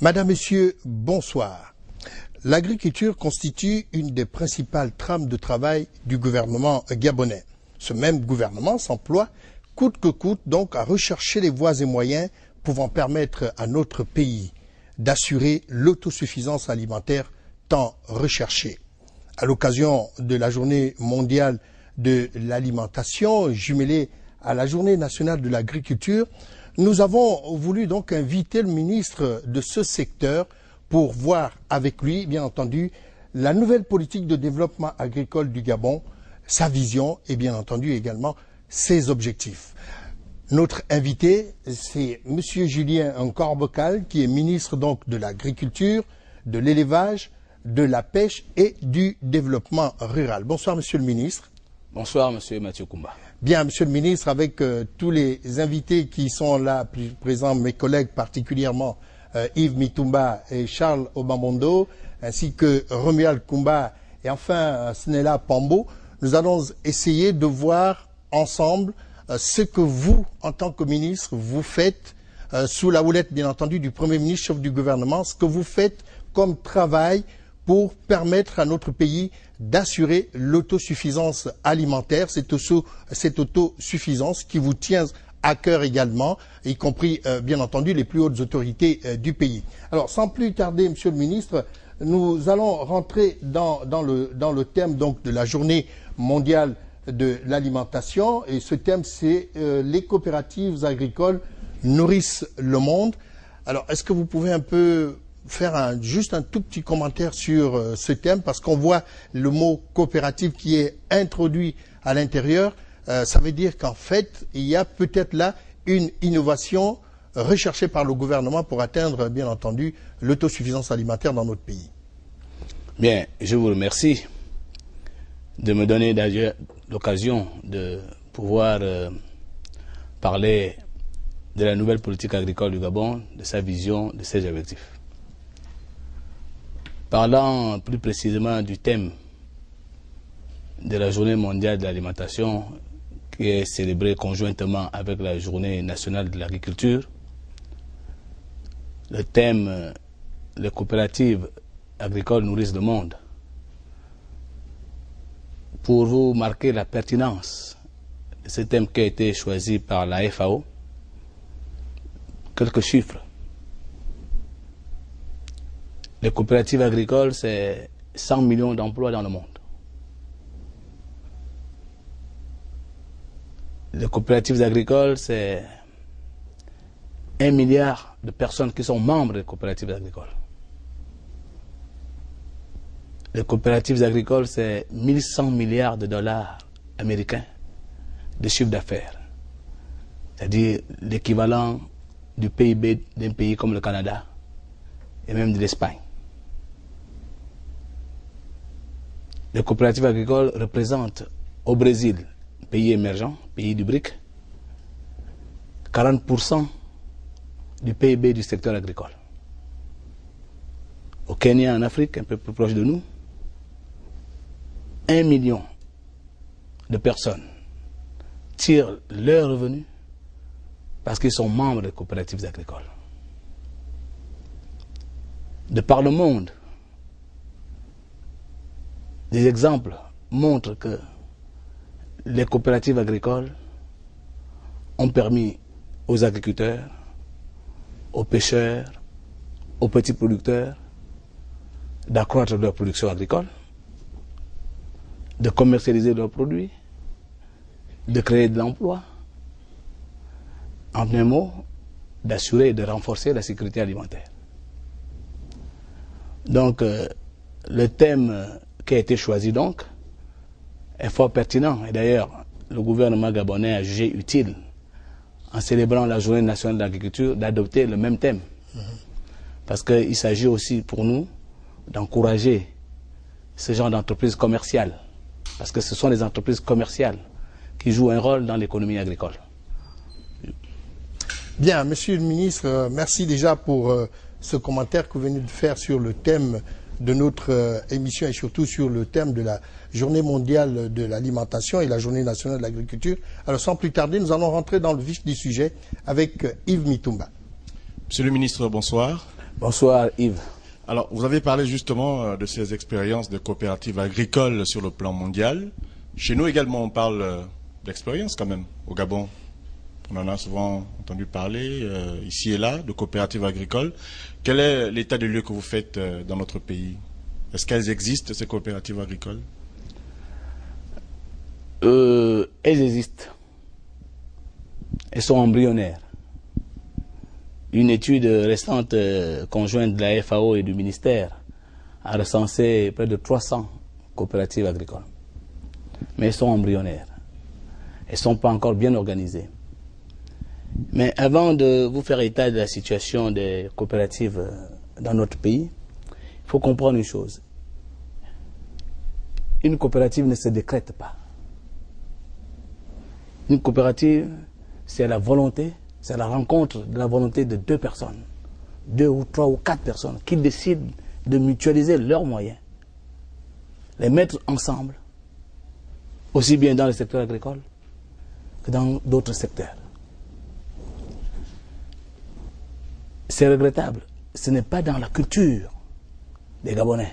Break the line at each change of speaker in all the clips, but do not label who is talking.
Madame, Messieurs, bonsoir. L'agriculture constitue une des principales trames de travail du gouvernement gabonais. Ce même gouvernement s'emploie coûte que coûte donc à rechercher les voies et moyens pouvant permettre à notre pays d'assurer l'autosuffisance alimentaire tant recherchée. À l'occasion de la journée mondiale de l'alimentation, jumelée à la journée nationale de l'agriculture, nous avons voulu donc inviter le ministre de ce secteur pour voir avec lui, bien entendu, la nouvelle politique de développement agricole du Gabon, sa vision et bien entendu également ses objectifs. Notre invité, c'est M. Julien Nkorbocal, qui est ministre donc de l'Agriculture, de l'Élevage, de la Pêche et du Développement rural. Bonsoir, Monsieur le ministre.
Bonsoir, Monsieur Mathieu Koumba.
Bien, Monsieur le ministre, avec tous les invités qui sont là plus présents, mes collègues particulièrement Yves Mitumba et Charles Obamondo, ainsi que Romuald Koumba et enfin Snella Pambo, nous allons essayer de voir ensemble ce que vous, en tant que ministre, vous faites sous la houlette, bien entendu, du Premier ministre, chef du gouvernement, ce que vous faites comme travail pour permettre à notre pays d'assurer l'autosuffisance alimentaire, cette autosuffisance qui vous tient à cœur également, y compris, bien entendu, les plus hautes autorités du pays. Alors, sans plus tarder, Monsieur le ministre, nous allons rentrer dans le thème donc, de la journée mondiale de l'alimentation. Et ce thème, c'est les coopératives agricoles nourrissent le monde. Alors, est-ce que vous pouvez un peu faire juste un tout petit commentaire sur ce thème, parce qu'on voit le mot coopérative qui est introduit à l'intérieur. Ça veut dire qu'en fait, il y a peut-être là une innovation recherchée par le gouvernement pour atteindre, bien entendu, l'autosuffisance alimentaire dans notre pays.
Bien, je vous remercie de me donner d'ailleurs l'occasion de pouvoir parler de la nouvelle politique agricole du Gabon, de sa vision, de ses objectifs. Parlant plus précisément du thème de la journée mondiale de l'alimentation qui est célébrée conjointement avec la journée nationale de l'agriculture, le thème « Les coopératives agricoles nourrissent le monde ». Pour vous marquer la pertinence de ce thème qui a été choisi par la FAO, quelques chiffres. Les coopératives agricoles, c'est 100 millions d'emplois dans le monde. Les coopératives agricoles, c'est 1 milliard de personnes qui sont membres des coopératives agricoles. Les coopératives agricoles, c'est 1100 milliards de dollars américains de chiffre d'affaires. C'est-à-dire l'équivalent du PIB d'un pays comme le Canada et même de l'Espagne. Les coopératives agricoles représentent au Brésil, pays émergent, pays du BRIC, 40% du PIB du secteur agricole. Au Kenya, en Afrique, un peu plus proche de nous, 1 million de personnes tirent leurs revenus parce qu'ils sont membres des coopératives agricoles. De par le monde, des exemples montrent que les coopératives agricoles ont permis aux agriculteurs, aux pêcheurs, aux petits producteurs d'accroître leur production agricole, de commercialiser leurs produits, de créer de l'emploi, en un mot, d'assurer et de renforcer la sécurité alimentaire. Donc, le thème qui a été choisi donc est fort pertinent. Et d'ailleurs, le gouvernement gabonais a jugé utile, en célébrant la journée nationale de l'agriculture, d'adopter le même thème. Parce qu'il s'agit aussi pour nous d'encourager ce genre d'entreprises commerciales. Parce que ce sont les entreprises commerciales qui jouent un rôle dans l'économie agricole.
Bien, Monsieur le ministre, merci déjà pour ce commentaire que vous venez de faire sur le thème de notre émission et surtout sur le thème de la journée mondiale de l'alimentation et la journée nationale de l'agriculture. Alors sans plus tarder, nous allons rentrer dans le vif du sujet avec Yves Mitumba.
Monsieur le ministre, bonsoir.
Bonsoir Yves.
Alors, vous avez parlé justement de ces expériences de coopératives agricoles sur le plan mondial. Chez nous également, on parle d'expérience quand même, au Gabon. On en a souvent entendu parler, ici et là, de coopératives agricoles. Quel est l'état de lieu que vous faites dans notre pays? Est-ce qu'elles existent, ces coopératives agricoles?
Elles existent. Elles sont embryonnaires. Une étude récente conjointe de la FAO et du ministère a recensé près de 300 coopératives agricoles. Mais elles sont embryonnaires. Elles ne sont pas encore bien organisées. Mais avant de vous faire état de la situation des coopératives dans notre pays, il faut comprendre une chose. Une coopérative ne se décrète pas. Une coopérative, c'est la volonté, c'est la rencontre de la volonté de deux personnes, 2 ou 3 ou 4 personnes qui décident de mutualiser leurs moyens, les mettre ensemble, aussi bien dans le secteur agricole que dans d'autres secteurs. C'est regrettable. Ce n'est pas dans la culture des Gabonais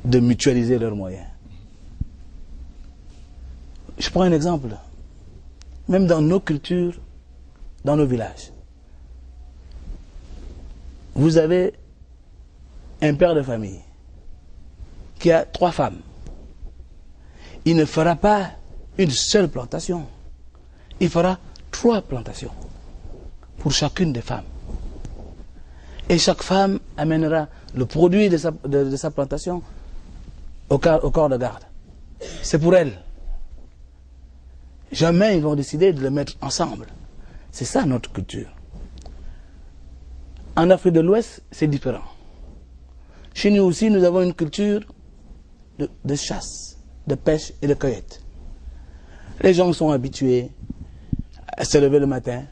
de mutualiser leurs moyens. Je prends un exemple. Même dans nos cultures, dans nos villages, vous avez un père de famille qui a 3 femmes. Il ne fera pas une seule plantation. Il fera 3 plantations pour chacune des femmes. Et chaque femme amènera le produit de sa plantation au corps de garde. C'est pour elle. Jamais ils vont décider de le mettre ensemble. C'est ça notre culture. En Afrique de l'Ouest, c'est différent. Chez nous aussi, nous avons une culture de chasse, de pêche et de cueillette. Les gens sont habitués à se lever le matin.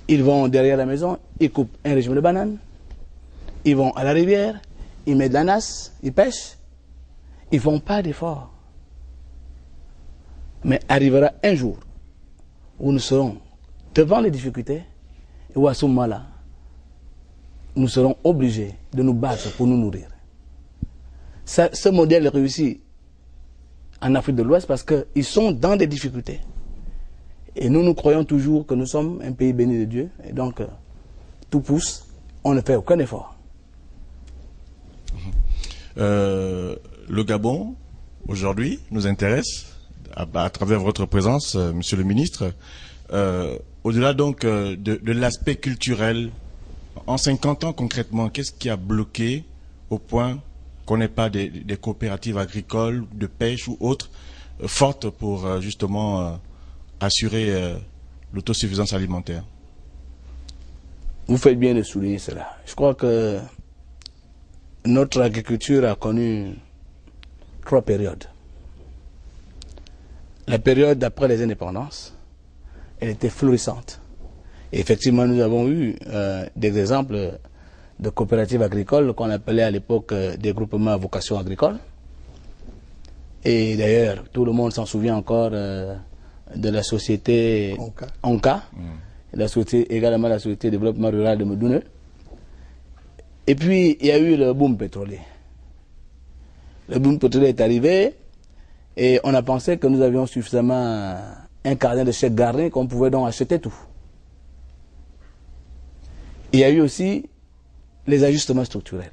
Ils vont derrière la maison, ils coupent un régime de bananes. Ils vont à la rivière, ils mettent de la nasse, ils pêchent. Ils ne font pas d'efforts. Mais arrivera un jour où nous serons devant les difficultés et où à ce moment-là, nous serons obligés de nous battre pour nous nourrir. Ce modèle réussit en Afrique de l'Ouest parce qu'ils sont dans des difficultés. Et nous croyons toujours que nous sommes un pays béni de Dieu. Et donc, tout pousse, on ne fait aucun effort.
Le Gabon, aujourd'hui, nous intéresse, à travers votre présence, Monsieur le ministre, au-delà donc de l'aspect culturel, en 50 ans concrètement, qu'est-ce qui a bloqué au point qu'on n'ait pas des coopératives agricoles, de pêche ou autres, fortes pour justement assurer l'autosuffisance alimentaire?
Vous faites bien de souligner cela. Je crois que notre agriculture a connu 3 périodes. La période d'après les indépendances, elle était florissante. Et effectivement, nous avons eu des exemples de coopératives agricoles qu'on appelait à l'époque des groupements à vocation agricole. Et d'ailleurs, tout le monde s'en souvient encore de la société Onka, également la société de développement rural de Medoune. Et puis, il y a eu le boom pétrolier. Le boom pétrolier est arrivé et on a pensé que nous avions suffisamment un carnet de chèques garnis qu'on pouvait donc acheter tout. Il y a eu aussi les ajustements structurels.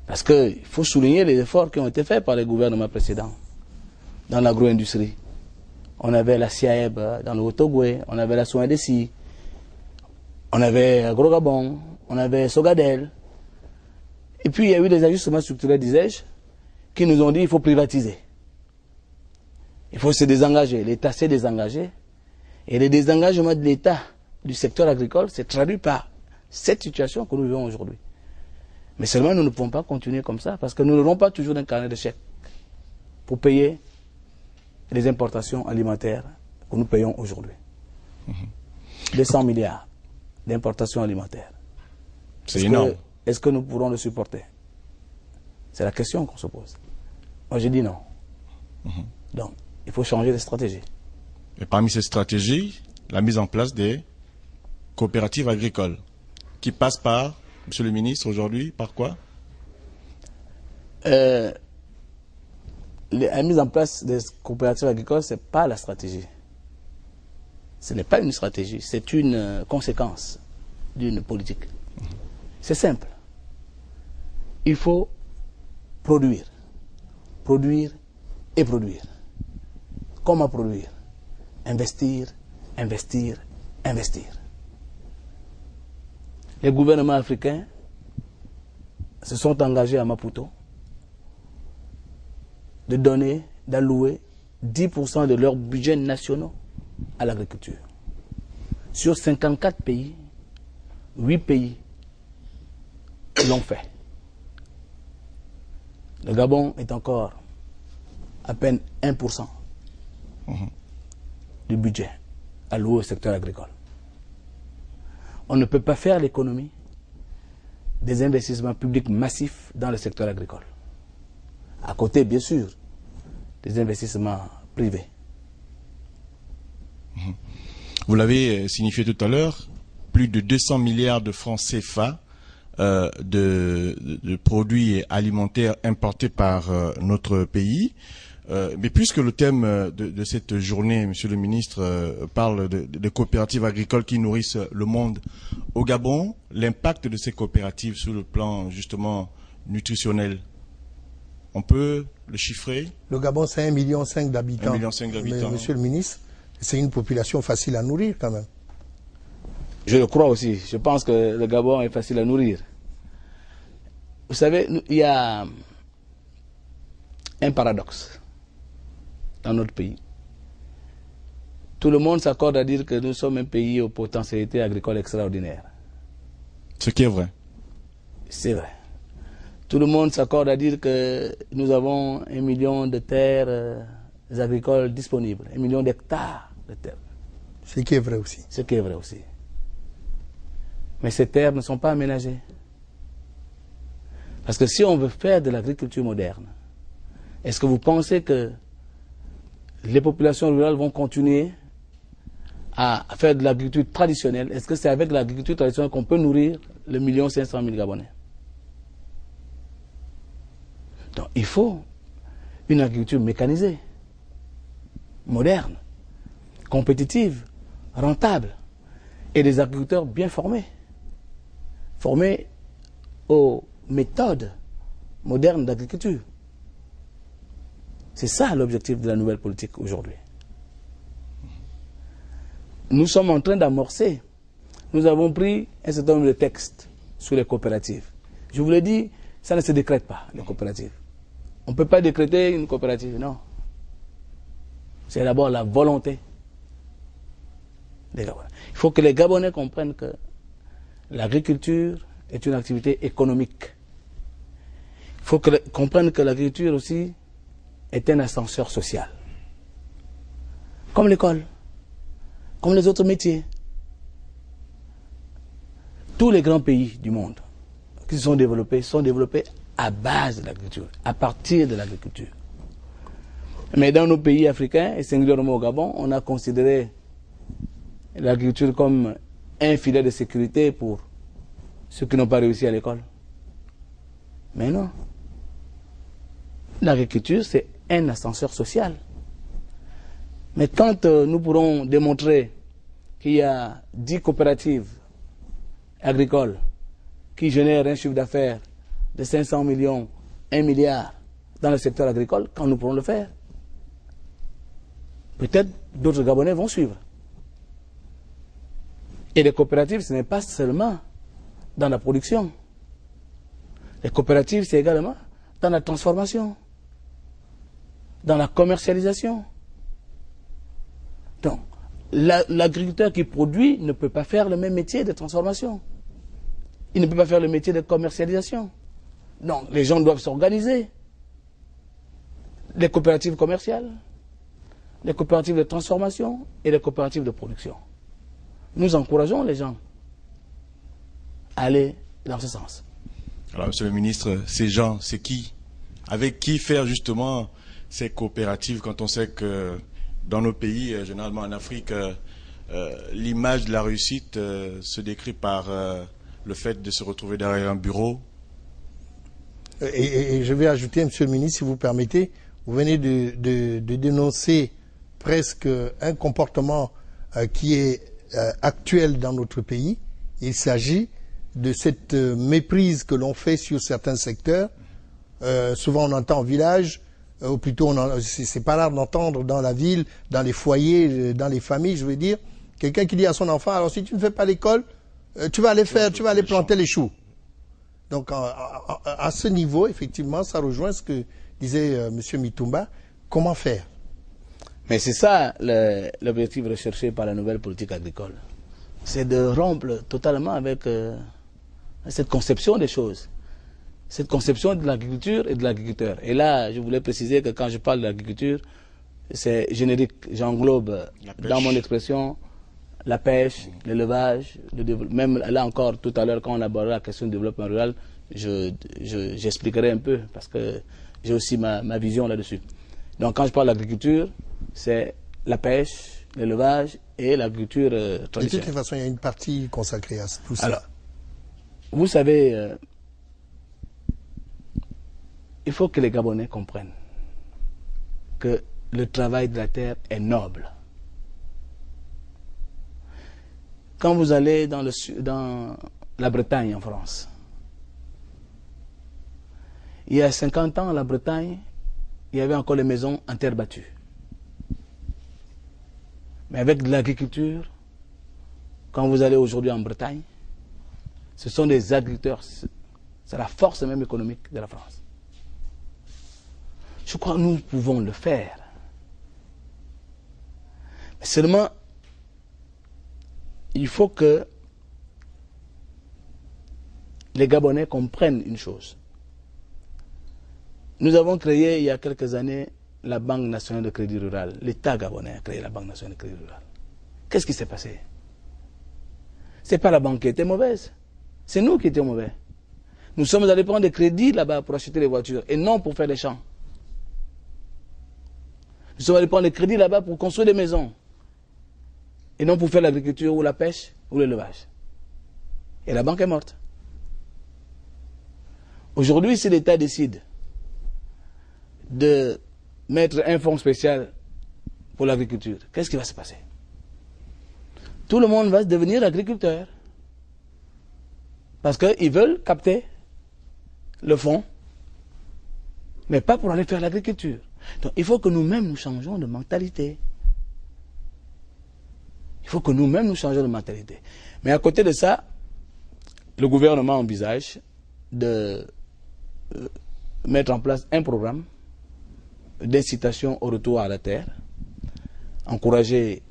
Parce qu'il faut souligner les efforts qui ont été faits par les gouvernements précédents dans l'agro-industrie. On avait la SIAEB dans le Haut-Ogoué, on avait la Soindessi, on avait Agro-Gabon, on avait Sogadel. Et puis il y a eu des ajustements structurels, disais-je, qui nous ont dit qu'il faut privatiser. Il faut se désengager. L'État s'est désengagé. Et le désengagement de l'État du secteur agricole s'est traduit par cette situation que nous vivons aujourd'hui. Mais seulement nous ne pouvons pas continuer comme ça parce que nous n'aurons pas toujours un carnet de chèques pour payer les importations alimentaires que nous payons aujourd'hui. 200 milliards d'importations alimentaires.
C'est énorme.
Est-ce que nous pourrons le supporter? C'est la question qu'on se pose. Moi, j'ai dit non. Donc, il faut changer de stratégie.
Et parmi ces stratégies, la mise en place des coopératives agricoles. qui passe par, Monsieur le ministre, aujourd'hui, par quoi?
La mise en place des coopératives agricoles, ce n'est pas la stratégie. Ce n'est pas une stratégie, c'est une conséquence d'une politique. C'est simple. Il faut produire. Produire et produire. Comment produire? Investir, investir, investir. Les gouvernements africains se sont engagés à Maputo de donner, d'allouer 10% de leurs budgets nationaux à l'agriculture. Sur 54 pays, 8 pays l'ont fait. Le Gabon est encore à peine 1% du budget alloué au secteur agricole. On ne peut pas faire l'économie des investissements publics massifs dans le secteur agricole. À côté, bien sûr, des investissements privés.
Vous l'avez signifié tout à l'heure, plus de 200 milliards de francs CFA de produits alimentaires importés par notre pays. Mais puisque le thème de cette journée, Monsieur le ministre, parle de coopératives agricoles qui nourrissent le monde, au Gabon, l'impact de ces coopératives sur le plan justement nutritionnel, on peut le chiffrer?
Le Gabon, c'est 1,5 million d'habitants.
1,5 million d'habitants.
Monsieur le ministre, c'est une population facile à nourrir quand même.
Je le crois aussi. Je pense que le Gabon est facile à nourrir. Vous savez, il y a un paradoxe dans notre pays. Tout le monde s'accorde à dire que nous sommes un pays aux potentialités agricoles extraordinaires.
Ce qui est vrai.
C'est vrai. Tout le monde s'accorde à dire que nous avons 1 million de terres agricoles disponibles, 1 million d'hectares de terres.
Ce qui est vrai aussi.
Ce qui est vrai aussi. Mais ces terres ne sont pas aménagées. Parce que si on veut faire de l'agriculture moderne, est-ce que vous pensez que les populations rurales vont continuer à faire de l'agriculture traditionnelle? Est-ce que c'est avec l'agriculture traditionnelle qu'on peut nourrir le 1 500 000 Gabonais? Donc il faut une agriculture mécanisée, moderne, compétitive, rentable, et des agriculteurs bien formés, formés aux méthodes modernes d'agriculture. C'est ça l'objectif de la nouvelle politique aujourd'hui. Nous sommes en train d'amorcer. Nous avons pris un certain nombre de textes sur les coopératives. Je vous l'ai dit, ça ne se décrète pas, les coopératives. On ne peut pas décréter une coopérative, non. C'est d'abord la volonté des Gabonais. Il faut que les Gabonais comprennent que l'agriculture est une activité économique. Il faut qu'ils comprennent que l'agriculture aussi est un ascenseur social. Comme l'école, comme les autres métiers. Tous les grands pays du monde qui sont développés à base de l'agriculture, à partir de l'agriculture. Mais dans nos pays africains, et singulièrement au Gabon, on a considéré l'agriculture comme un filet de sécurité pour ceux qui n'ont pas réussi à l'école. Mais non. L'agriculture, c'est un ascenseur social. Mais quand nous pourrons démontrer qu'il y a 10 coopératives agricoles qui génèrent un chiffre d'affaires de 500 millions, 1 milliard dans le secteur agricole, quand nous pourrons le faire, peut-être d'autres Gabonais vont suivre. Et les coopératives, ce n'est pas seulement dans la production. Les coopératives, c'est également dans la transformation, dans la commercialisation. Donc, l'agriculteur qui produit ne peut pas faire le même métier de transformation. Il ne peut pas faire le métier de commercialisation. Donc, les gens doivent s'organiser. Les coopératives commerciales, les coopératives de transformation et les coopératives de production. Nous encourageons les gens à aller dans ce sens.
Alors, Monsieur le ministre, ces gens, c'est qui? Avec qui faire justement ces coopératives quand on sait que dans nos pays, généralement en Afrique, l'image de la réussite se décrit par le fait de se retrouver derrière un bureau.
Et je vais ajouter, Monsieur le ministre, si vous permettez, vous venez de dénoncer presque un comportement qui est actuel dans notre pays. Il s'agit de cette méprise que l'on fait sur certains secteurs. Souvent on entend en village, ou plutôt c'est pas rare d'entendre dans la ville, dans les foyers, dans les familles, je veux dire, quelqu'un qui dit à son enfant, alors si tu ne fais pas l'école, tu vas aller planter les choux. Donc à ce niveau, effectivement, ça rejoint ce que disait M. Mitumba. Comment faire?
Mais c'est ça l'objectif recherché par la nouvelle politique agricole. C'est de rompre totalement avec cette conception des choses. Cette conception de l'agriculture et de l'agriculteur. Et là, je voulais préciser que quand je parle de l'agriculture, c'est générique. J'englobe dans mon expression la pêche, l'élevage, le développement. Même là encore, tout à l'heure, quand on abordera la question du développement rural, j'expliquerai un peu, parce que j'ai aussi ma vision là-dessus. Donc quand je parle d'agriculture, c'est la pêche, l'élevage et l'agriculture traditionnelle.
De toute façon, il y a une partie consacrée à tout ça.
Alors, vous savez, il faut que les Gabonais comprennent que le travail de la terre est noble. Quand vous allez dans la Bretagne en France, il y a 50 ans, la Bretagne, il y avait encore les maisons en terre battue. Mais avec de l'agriculture, quand vous allez aujourd'hui en Bretagne, ce sont des agriculteurs, c'est la force même économique de la France. Je crois que nous pouvons le faire. Mais seulement, il faut que les Gabonais comprennent une chose. Nous avons créé il y a quelques années la Banque nationale de crédit rural. L'État gabonais a créé la Banque nationale de crédit rural. Qu'est-ce qui s'est passé? Ce n'est pas la banque qui était mauvaise. C'est nous qui étions mauvais. Nous sommes allés prendre des crédits là-bas pour acheter les voitures et non pour faire des champs. Nous sommes allés prendre des crédits là-bas pour construire des maisons et non pour faire l'agriculture ou la pêche ou l'élevage. Et la banque est morte. Aujourd'hui, si l'État décide de mettre un fonds spécial pour l'agriculture, qu'est-ce qui va se passer? Tout le monde va devenir agriculteur. Parce qu'ils veulent capter le fonds, mais pas pour aller faire l'agriculture. Donc il faut que nous-mêmes nous changeons de mentalité. Il faut que nous-mêmes nous changeons de mentalité. Mais à côté de ça, le gouvernement envisage de mettre en place un programme d'incitation au retour à la terre, encourager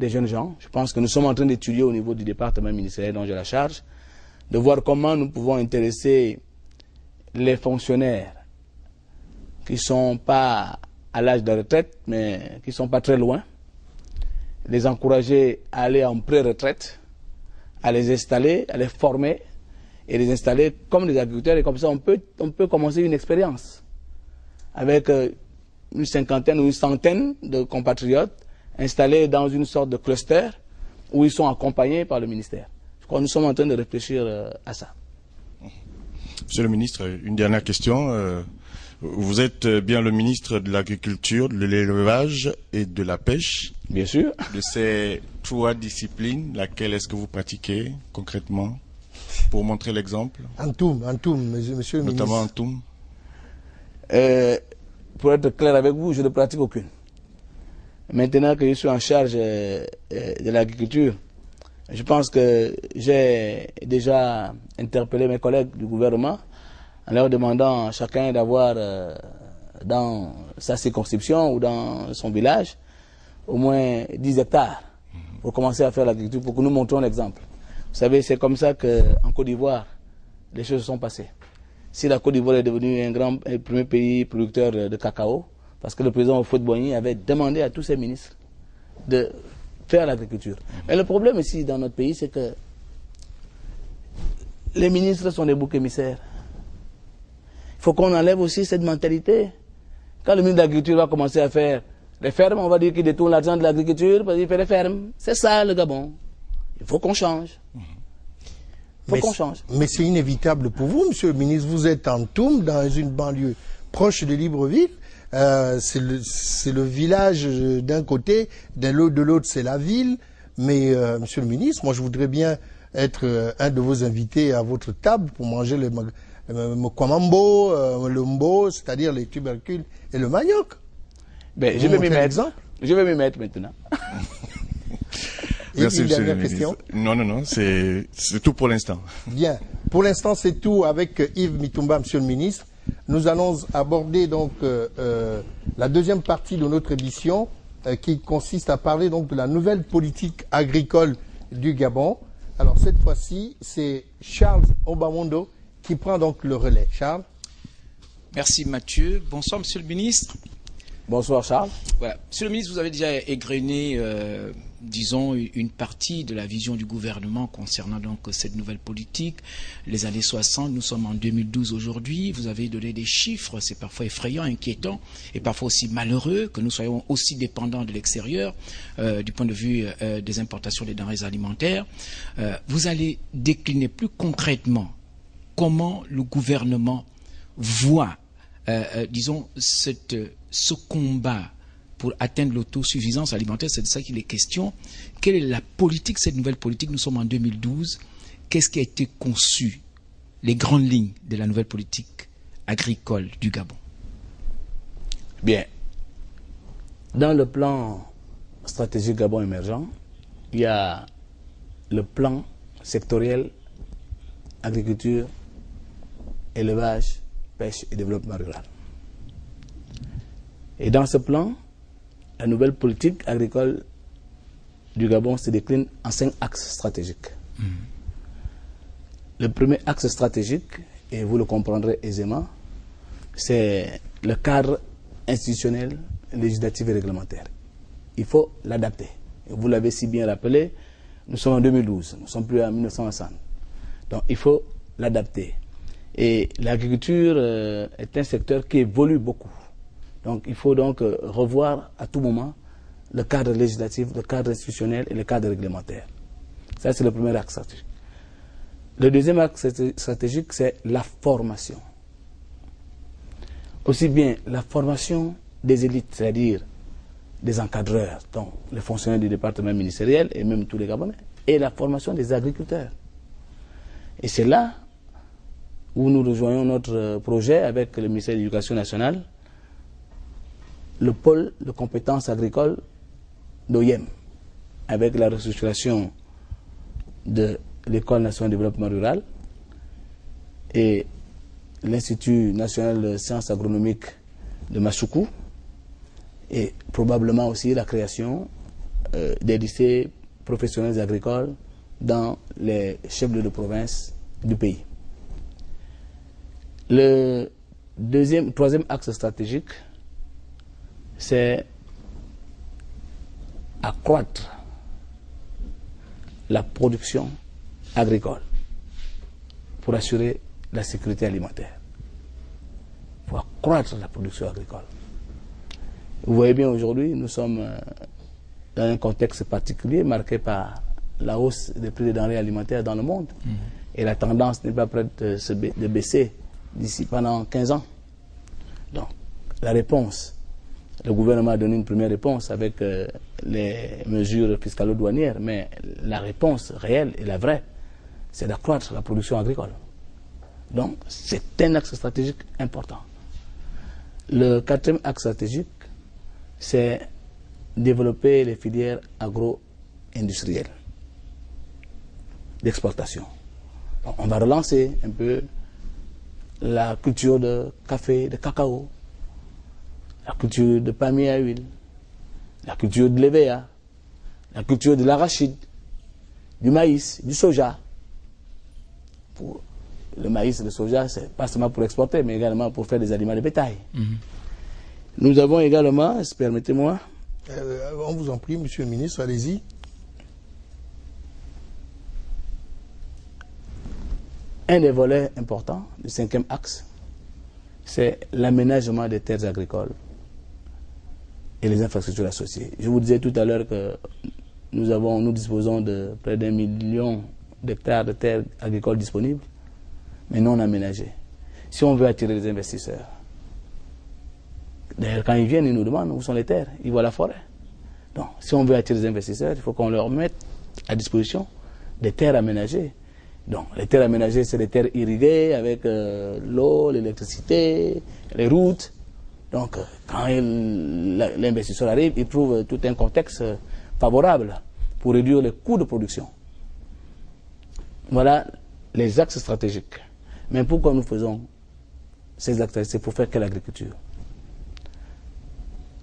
des jeunes gens. Je pense que nous sommes en train d'étudier au niveau du département ministériel dont j'ai la charge, de voir comment nous pouvons intéresser les fonctionnaires qui ne sont pas à l'âge de retraite, mais qui ne sont pas très loin, les encourager à aller en pré-retraite, à les installer, à les former et les installer comme des agriculteurs. Et comme ça, on peut commencer une expérience avec une cinquantaine ou une centaine de compatriotes installés dans une sorte de cluster où ils sont accompagnés par le ministère. Je crois que nous sommes en train de réfléchir à ça.
Monsieur le ministre, une dernière question. Vous êtes bien le ministre de l'Agriculture, de l'Élevage et de la Pêche.
Bien sûr.
De ces trois disciplines, laquelle est-ce que vous pratiquez concrètement pour montrer l'exemple?
Antoum, monsieur le ministre.
Notamment Antoum.
Pour être clair avec vous, je ne pratique aucune. Maintenant que je suis en charge de l'agriculture, je pense que j'ai déjà interpellé mes collègues du gouvernement en leur demandant à chacun d'avoir dans sa circonscription ou dans son village au moins 10 hectares pour commencer à faire l'agriculture, pour que nous montrions l'exemple. Vous savez, c'est comme ça qu'en Côte d'Ivoire, les choses se sont passées. Si la Côte d'Ivoire est devenue un premier pays producteur de cacao, parce que le président Houphouët-Boigny avait demandé à tous ses ministres de faire l'agriculture. Mais le problème ici dans notre pays, c'est que les ministres sont des boucs émissaires. Il faut qu'on enlève aussi cette mentalité. Quand le ministre de l'Agriculture va commencer à faire les fermes, on va dire qu'il détourne l'argent de l'agriculture parce qu'il fait les fermes. C'est ça le Gabon. Il faut qu'on change. Il faut qu'on change.
Mais c'est inévitable pour vous, monsieur le ministre. Vous êtes en Toum, dans une banlieue proche de Libreville. C'est le village d'un côté, de l'autre c'est la ville. Mais monsieur le ministre, moi je voudrais bien être un de vos invités à votre table pour manger le kwamambo, le mbo, c'est-à-dire les tubercules et le manioc.
Ben, je vais m'y mettre. Je vais m'y mettre maintenant.
Merci,
une
monsieur
dernière
le
question.
ministre. Non, c'est tout pour l'instant.
Bien. Pour l'instant, c'est tout avec Yves Mitumba, monsieur le ministre. Nous allons aborder donc la deuxième partie de notre émission qui consiste à parler donc de la nouvelle politique agricole du Gabon. Alors cette fois-ci, c'est Charles Obamondo qui prend donc le relais. Charles.
Merci Mathieu. Bonsoir monsieur le ministre.
Bonsoir Charles.
Voilà. Monsieur le ministre, vous avez déjà égrené, disons, une partie de la vision du gouvernement concernant donc cette nouvelle politique. Les années 60, nous sommes en 2012 aujourd'hui. Vous avez donné des chiffres, c'est parfois effrayant, inquiétant et parfois aussi malheureux que nous soyons aussi dépendants de l'extérieur du point de vue des importations des denrées alimentaires. Vous allez décliner plus concrètement comment le gouvernement voit, disons, ce combat pour atteindre l'autosuffisance alimentaire. C'est de ça qu'il est question. Quelle est la politique, cette nouvelle politique? Nous sommes en 2012. Qu'est-ce qui a été conçu, les grandes lignes de la nouvelle politique agricole du Gabon?
Bien. Dans le plan stratégique Gabon émergent, il y a le plan sectoriel agriculture, élevage, pêche et développement rural. Et dans ce plan, la nouvelle politique agricole du Gabon se décline en 5 axes stratégiques. Le premier axe stratégique, et vous le comprendrez aisément, c'est le cadre institutionnel, législatif et réglementaire. Il faut l'adapter. Vous l'avez si bien rappelé, nous sommes en 2012, nous ne sommes plus en 1960. Donc il faut l'adapter. Et l'agriculture est un secteur qui évolue beaucoup. Donc il faut donc revoir à tout moment le cadre législatif, le cadre institutionnel et le cadre réglementaire. Ça, c'est le premier axe stratégique. Le deuxième axe stratégique, c'est la formation. Aussi bien la formation des élites, c'est-à-dire des encadreurs, donc les fonctionnaires du département ministériel et même tous les Gabonais, et la formation des agriculteurs. Et c'est là où nous rejoignons notre projet avec le ministère de l'Éducation nationale, le pôle de compétences agricoles d'OIM, avec la restructuration de l'École nationale de développement rural et l'Institut national de sciences agronomiques de Massoukou, et probablement aussi la création des lycées professionnels agricoles dans les chefs-lieux de province du pays. Le troisième axe stratégique, c'est accroître la production agricole pour assurer la sécurité alimentaire. Il faut accroître la production agricole. Vous voyez bien aujourd'hui, nous sommes dans un contexte particulier marqué par la hausse des prix des denrées alimentaires dans le monde. Et la tendance n'est pas prête de baisser d'ici pendant 15 ans. Donc, la réponse, le gouvernement a donné une première réponse avec les mesures fiscalo-douanières, mais la réponse réelle et la vraie, c'est d'accroître la production agricole. Donc, c'est un axe stratégique important. Le quatrième axe stratégique, c'est développer les filières agro-industrielles d'exportation. On va relancer un peu la culture de café, de cacao, la culture de palmier à huile, la culture de l'EVA, la culture de l'arachide, du maïs, du soja. Pour le maïs et le soja, c'est pas seulement pour exporter, mais également pour faire des aliments de bétail. Nous avons également, permettez-moi...
on vous en prie, monsieur le ministre, allez-y.
Un des volets importants du cinquième axe, c'est l'aménagement des terres agricoles et les infrastructures associées. Je vous disais tout à l'heure que nous disposons de près d'1 million d'hectares de terres agricoles disponibles, mais non aménagées. Si on veut attirer les investisseurs, d'ailleurs quand ils viennent, ils nous demandent où sont les terres, ils voient la forêt. Donc si on veut attirer les investisseurs, il faut qu'on leur mette à disposition des terres aménagées. Donc les terres aménagées, c'est des terres irriguées avec l'eau, l'électricité, les routes. Donc quand l'investisseur arrive, il trouve tout un contexte favorable pour réduire les coûts de production. Voilà les axes stratégiques. Mais pourquoi nous faisons ces axes? C'est pour faire quelle agriculture?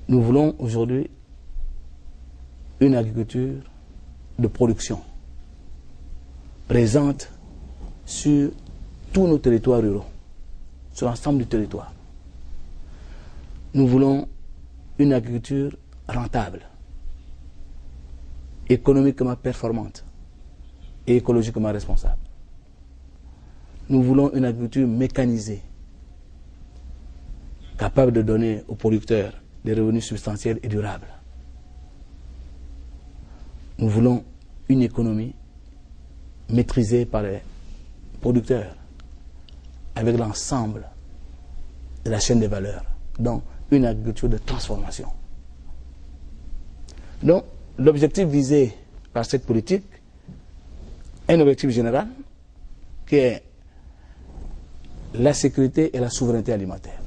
Nous voulons aujourd'hui une agriculture de production présente sur tous nos territoires ruraux, sur l'ensemble du territoire. Nous voulons une agriculture rentable, économiquement performante et écologiquement responsable. Nous voulons une agriculture mécanisée, capable de donner aux producteurs des revenus substantiels et durables. Nous voulons une économie maîtrisée par les producteurs, avec l'ensemble de la chaîne des valeurs, donc une agriculture de transformation. Donc, l'objectif visé par cette politique est un objectif général qui est la sécurité et la souveraineté alimentaire.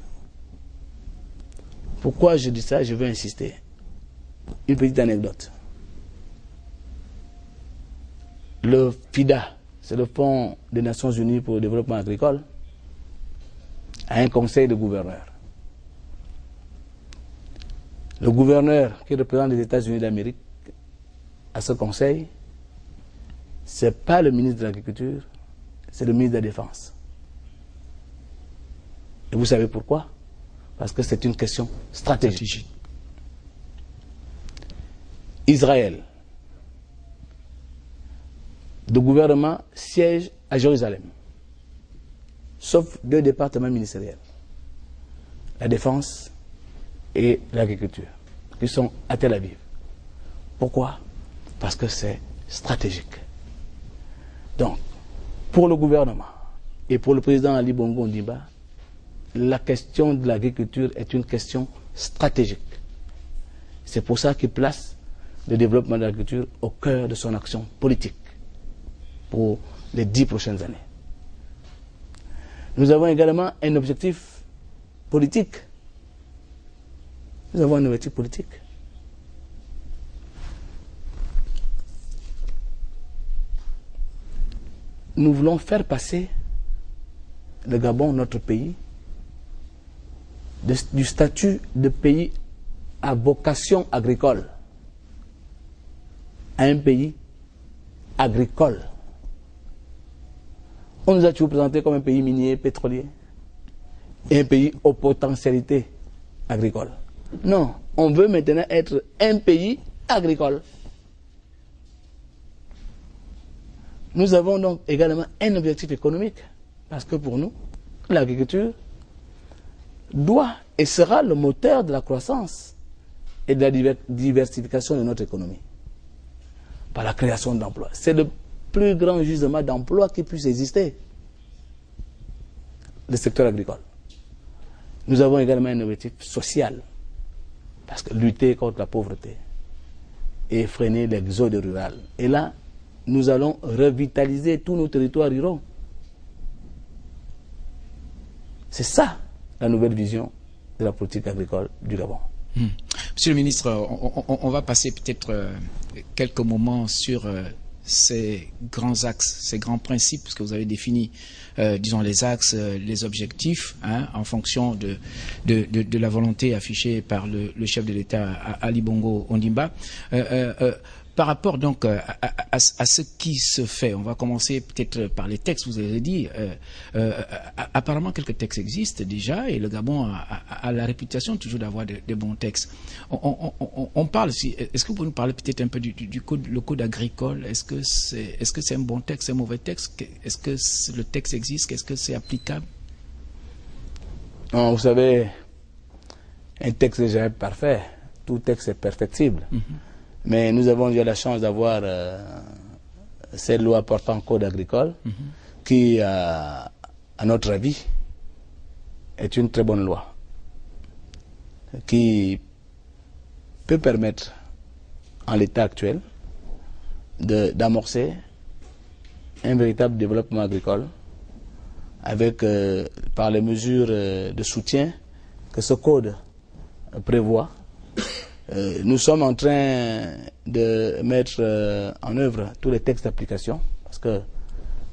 Pourquoi je dis ça? Je veux insister. Une petite anecdote. Le FIDA, c'est le Fonds des Nations Unies pour le développement agricole, a un conseil de gouverneurs. Le gouverneur qui représente les États-Unis d'Amérique à ce conseil, ce n'est pas le ministre de l'Agriculture, c'est le ministre de la Défense. Et vous savez pourquoi? Parce que c'est une question stratégique. Israël, le gouvernement siège à Jérusalem, sauf 2 départements ministériels, la défense et l'agriculture, qui sont à Tel Aviv. Pourquoi? Parce que c'est stratégique. Donc, pour le gouvernement et pour le président Ali Bongo Ondimba, la question de l'agriculture est une question stratégique. C'est pour ça qu'il place le développement de l'agriculture au cœur de son action politique pour les 10 prochaines années. Nous avons également un objectif politique. Nous avons un objectif politique. Nous voulons faire passer le Gabon, notre pays, du statut de pays à vocation agricole à un pays agricole. On nous a toujours présenté comme un pays minier, pétrolier, et un pays aux potentialités agricoles. Non, on veut maintenant être un pays agricole. Nous avons donc également un objectif économique, parce que pour nous, l'agriculture doit et sera le moteur de la croissance et de la diversification de notre économie, par la création d'emplois. C'est le plus grand gisement d'emplois qui puisse exister, le secteur agricole. Nous avons également un objectif social, parce que lutter contre la pauvreté et freiner l'exode rural. Et là, nous allons revitaliser tous nos territoires ruraux. C'est ça la nouvelle vision de la politique agricole du Gabon.
Monsieur le ministre, on va passer peut-être quelques moments sur ces grands axes, ces grands principes que vous avez définis, disons les axes, les objectifs, hein, en fonction de la volonté affichée par le chef de l'État Ali Bongo Ondimba. Par rapport donc à ce qui se fait, on va commencer peut-être par les textes. Vous avez dit, apparemment quelques textes existent déjà et le Gabon a la réputation toujours d'avoir de bons textes. On parle, est-ce que vous pouvez nous parler peut-être un peu du code, le code agricole? Est-ce que c'est un bon texte, un mauvais texte? Est-ce que le texte existe? Est-ce que c'est applicable?
Non, vous savez, un texte n'est jamais parfait. Tout texte est perfectible. Mais nous avons eu la chance d'avoir cette loi portant code agricole, qui, à notre avis, est une très bonne loi, qui peut permettre, en l'état actuel, d'amorcer un véritable développement agricole avec, par les mesures de soutien que ce code prévoit. Nous sommes en train de mettre en œuvre tous les textes d'application, parce que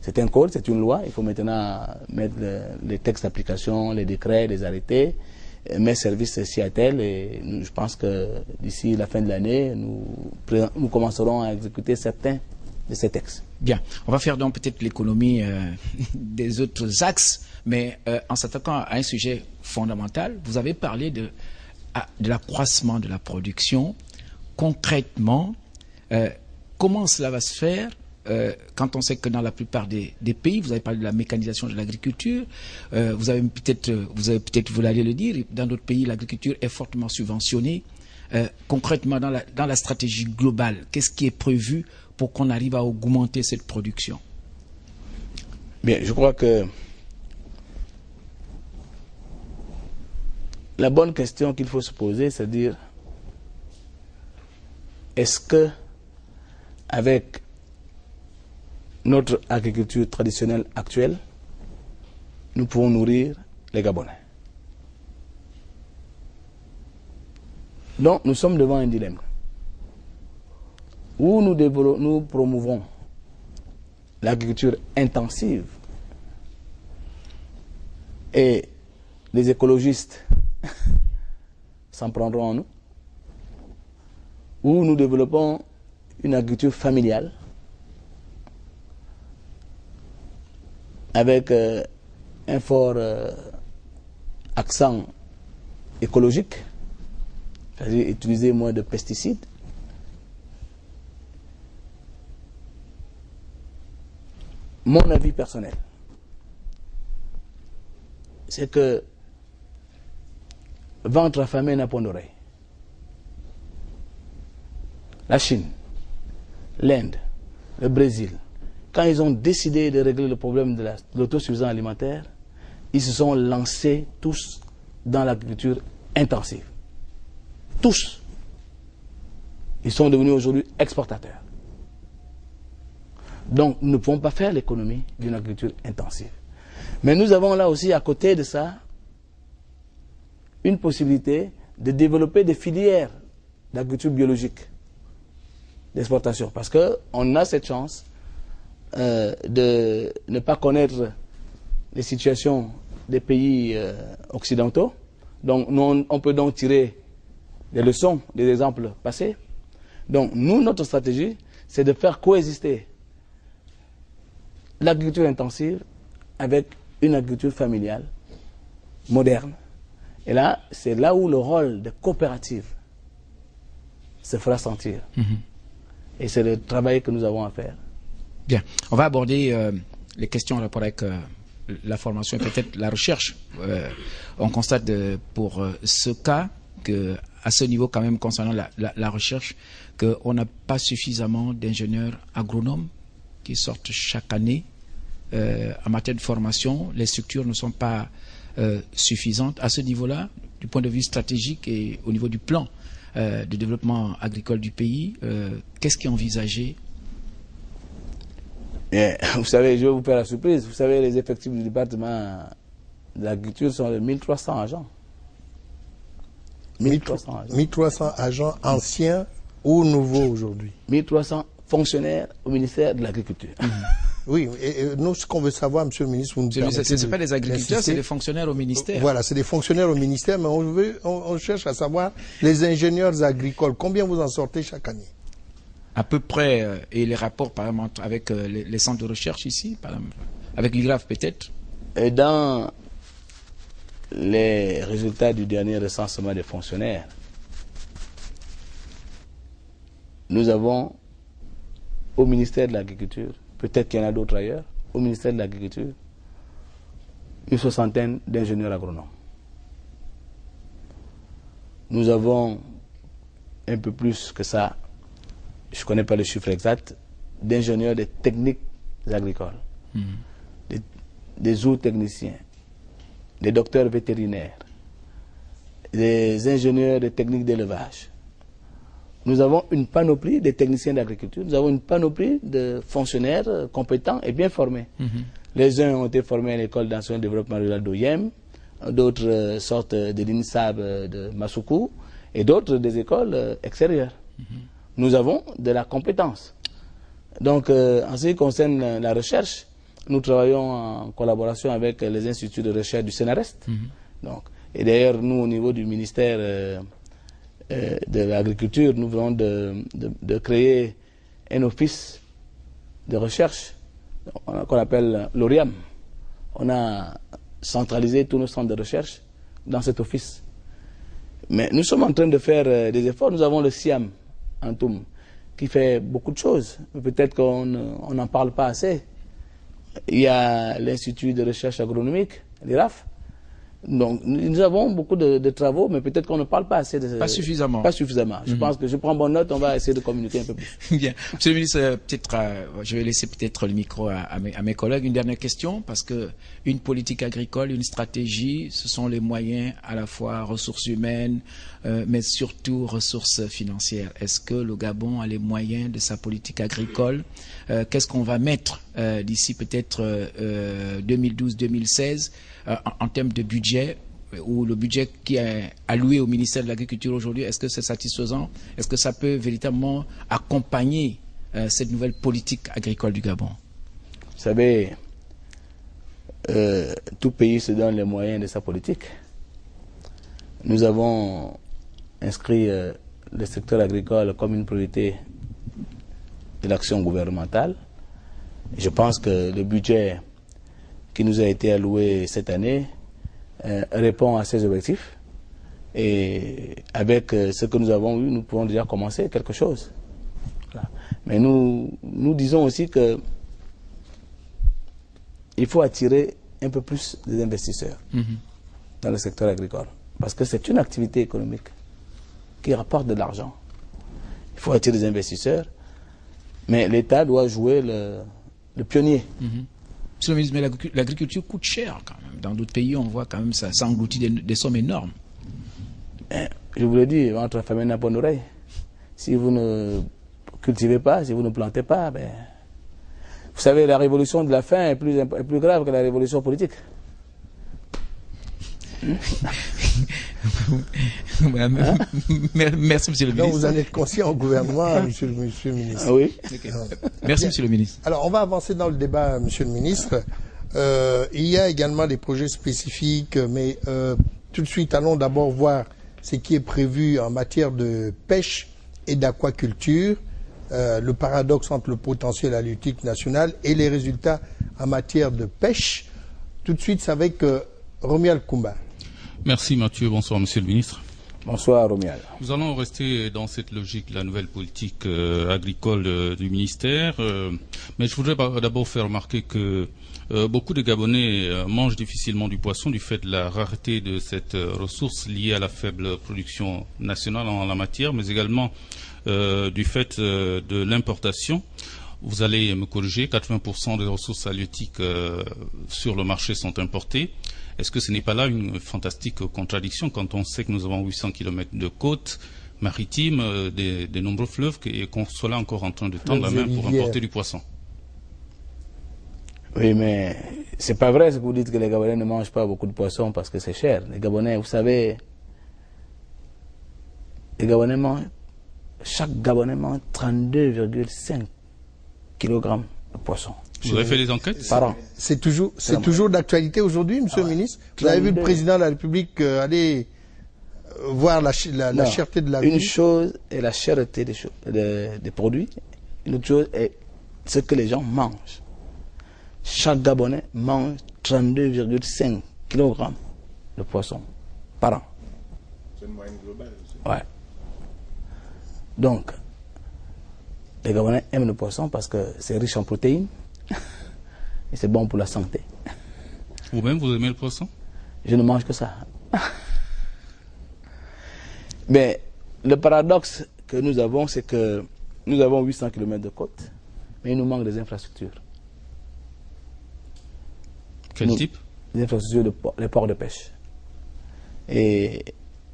c'est un code, c'est une loi. Il faut maintenant mettre les textes d'application, les décrets, les arrêtés, mes services s'y attellent, et je pense que d'ici la fin de l'année, nous commencerons à exécuter certains de ces textes.
Bien, on va faire donc peut-être l'économie des autres axes, mais en s'attaquant à un sujet fondamental, vous avez parlé de l'accroissement de la production. Concrètement, comment cela va se faire quand on sait que dans la plupart des pays, vous avez parlé de la mécanisation de l'agriculture, vous allez le dire, dans d'autres pays, l'agriculture est fortement subventionnée. Concrètement, dans la stratégie globale, qu'est-ce qui est prévu pour qu'on arrive à augmenter cette production?
Bien, je crois que la bonne question qu'il faut se poser, c'est de dire, est-ce que, avec notre agriculture traditionnelle actuelle, nous pouvons nourrir les Gabonais? Donc, nous sommes devant un dilemme. Où nous promouvons l'agriculture intensive, et les écologistes s'en prendront en nous, où nous développons une agriculture familiale avec un fort accent écologique, c'est-à-dire utiliser moins de pesticides. Mon avis personnel, c'est que ventre affamé n'a point d'oreille. La Chine, l'Inde, le Brésil, quand ils ont décidé de régler le problème de l'autosuffisance alimentaire, ils se sont lancés tous dans l'agriculture intensive. Tous. Ils sont devenus aujourd'hui exportateurs. Donc, nous ne pouvons pas faire l'économie d'une agriculture intensive. Mais nous avons là aussi, à côté de ça, une possibilité de développer des filières d'agriculture biologique, d'exportation. Parce qu'on a cette chance de ne pas connaître les situations des pays occidentaux. Donc, on peut donc tirer des leçons des exemples passés. Donc, nous, notre stratégie, c'est de faire coexister l'agriculture intensive avec une agriculture familiale, moderne. Et là, c'est là où le rôle des coopératives se fera sentir. Et c'est le travail que nous avons à faire.
Bien. On va aborder les questions en rapport avec la formation et peut-être la recherche. On constate pour ce cas qu'à ce niveau, quand même, concernant la recherche, qu'on n'a pas suffisamment d'ingénieurs agronomes qui sortent chaque année. En matière de formation, les structures ne sont pas suffisantes. À ce niveau-là, du point de vue stratégique et au niveau du plan de développement agricole du pays, qu'est-ce qui est envisagé?
Vous savez, je vais vous faire la surprise. Vous savez, les effectifs du département de l'agriculture sont de 1300 agents.
1300 agents anciens ou nouveaux aujourd'hui?
1300 fonctionnaires au ministère de l'Agriculture.
Oui, et nous, ce qu'on veut savoir, Monsieur le ministre, vous nous permettez
ce n'est pas des agriculteurs, c'est des fonctionnaires au ministère.
Voilà, c'est des fonctionnaires au ministère, mais on cherche à savoir les ingénieurs agricoles. Combien vous en sortez chaque année?
À peu près, et les rapports, par exemple, avec les centres de recherche ici, par exemple, avec l'IGRAF peut-être?
Et dans les résultats du dernier recensement des fonctionnaires, nous avons au ministère de l'Agriculture, peut-être qu'il y en a d'autres ailleurs, au ministère de l'Agriculture, une soixantaine d'ingénieurs agronomes. Nous avons un peu plus que ça, je ne connais pas le chiffre exact, d'ingénieurs des techniques agricoles, des zootechniciens, des docteurs vétérinaires, des ingénieurs des techniques d'élevage. Nous avons une panoplie de techniciens d'agriculture, nous avons une panoplie de fonctionnaires compétents et bien formés. Les uns ont été formés à l'école d'enseignement et développement rural d'Oyem, d'autres sortent de l'INSAB de Massoukou et d'autres des écoles extérieures. Nous avons de la compétence. Donc, en ce qui concerne la recherche, nous travaillons en collaboration avec les instituts de recherche du Sénarest. Donc, et d'ailleurs, nous, au niveau du ministère de l'Agriculture, nous venons de créer un office de recherche qu'on appelle l'ORIAM. On a centralisé tous nos centres de recherche dans cet office. Mais nous sommes en train de faire des efforts. Nous avons le SIAM, Antoum, qui fait beaucoup de choses. Peut-être qu'on n'en parle pas assez. Il y a l'Institut de recherche agronomique, l'IRAF. Donc, nous avons beaucoup de travaux, mais peut-être qu'on ne parle pas assez.
Pas suffisamment.
Pas suffisamment. Je pense que je prends bonne note, on va essayer de communiquer un peu plus.
Bien. Monsieur le ministre, peut-être, je vais laisser peut-être le micro à mes collègues. Une dernière question, parce que une politique agricole, une stratégie, ce sont les moyens à la fois ressources humaines, mais surtout ressources financières. Est-ce que le Gabon a les moyens de sa politique agricole? Qu'est-ce qu'on va mettre d'ici peut-être 2012-2016 en termes de budget, ou le budget qui est alloué au ministère de l'Agriculture aujourd'hui, est-ce que c'est satisfaisant? Est-ce que ça peut véritablement accompagner cette nouvelle politique agricole du Gabon?
Vous savez, tout pays se donne les moyens de sa politique. Nous avons inscrit le secteur agricole comme une priorité de l'action gouvernementale. Je pense que le budget qui nous a été alloué cette année répond à ces objectifs. Et avec ce que nous avons eu, nous pouvons déjà commencer quelque chose. Voilà. Mais nous disons aussi que il faut attirer un peu plus des investisseurs dans le secteur agricole. Parce que c'est une activité économique qui rapporte de l'argent. Il faut attirer des investisseurs, mais l'État doit jouer le pionnier.
Monsieur le ministre, mais l'agriculture coûte cher quand même. Dans d'autres pays, on voit quand même ça engloutit des sommes énormes.
Je vous l'ai dit, entre famille n'a pas d'oreille. Si vous ne cultivez pas, si vous ne plantez pas, ben, vous savez, la révolution de la faim est plus grave que la révolution politique.
Merci, monsieur le ministre.
Donc vous en êtes conscient au gouvernement, monsieur le ministre.
Ah oui.
Okay. Merci, monsieur le ministre.
Alors, on va avancer dans le débat, monsieur le ministre. Il y a également des projets spécifiques, mais tout de suite, allons d'abord voir ce qui est prévu en matière de pêche et d'aquaculture, le paradoxe entre le potentiel halieutique national et les résultats en matière de pêche. Tout de suite, c'est avec Romuald Koumba.
Merci Mathieu, bonsoir Monsieur le Ministre.
Bonsoir Romuald.
Nous allons rester dans cette logique de la nouvelle politique agricole du ministère, mais je voudrais d'abord faire remarquer que beaucoup de Gabonais mangent difficilement du poisson du fait de la rareté de cette ressource liée à la faible production nationale en la matière, mais également du fait de l'importation. Vous allez me corriger, 80% des ressources halieutiques sur le marché sont importées. Est-ce que ce n'est pas là une fantastique contradiction quand on sait que nous avons 800 km de côtes maritimes, des nombreux fleuves, et qu'on soit là encore en train de tendre la main pour importer du poisson?
Oui, mais c'est pas vrai ce que vous dites que les Gabonais ne mangent pas beaucoup de poisson parce que c'est cher. Les Gabonais, vous savez, les Gabonais mangent, chaque Gabonais mange 32,5 kg de poisson.
Vous avez fait des enquêtes
par an.
C'est toujours d'actualité aujourd'hui, monsieur le ministre. Vous avez vu le président de la République aller voir la cherté de la vie.
Une chose est la cherté des produits, une autre chose est ce que les gens mangent. Chaque Gabonais mange 32,5 kg de poisson par an.
C'est une moyenne globale aussi.
Ouais. Donc, les Gabonais aiment le poisson parce que c'est riche en protéines et c'est bon pour la santé.
Vous-même, vous aimez le poisson?
Je ne mange que ça. Mais le paradoxe que nous avons, c'est que nous avons 800 km de côte mais il nous manque des infrastructures.
Quel type?
Des infrastructures, les ports de pêche. Et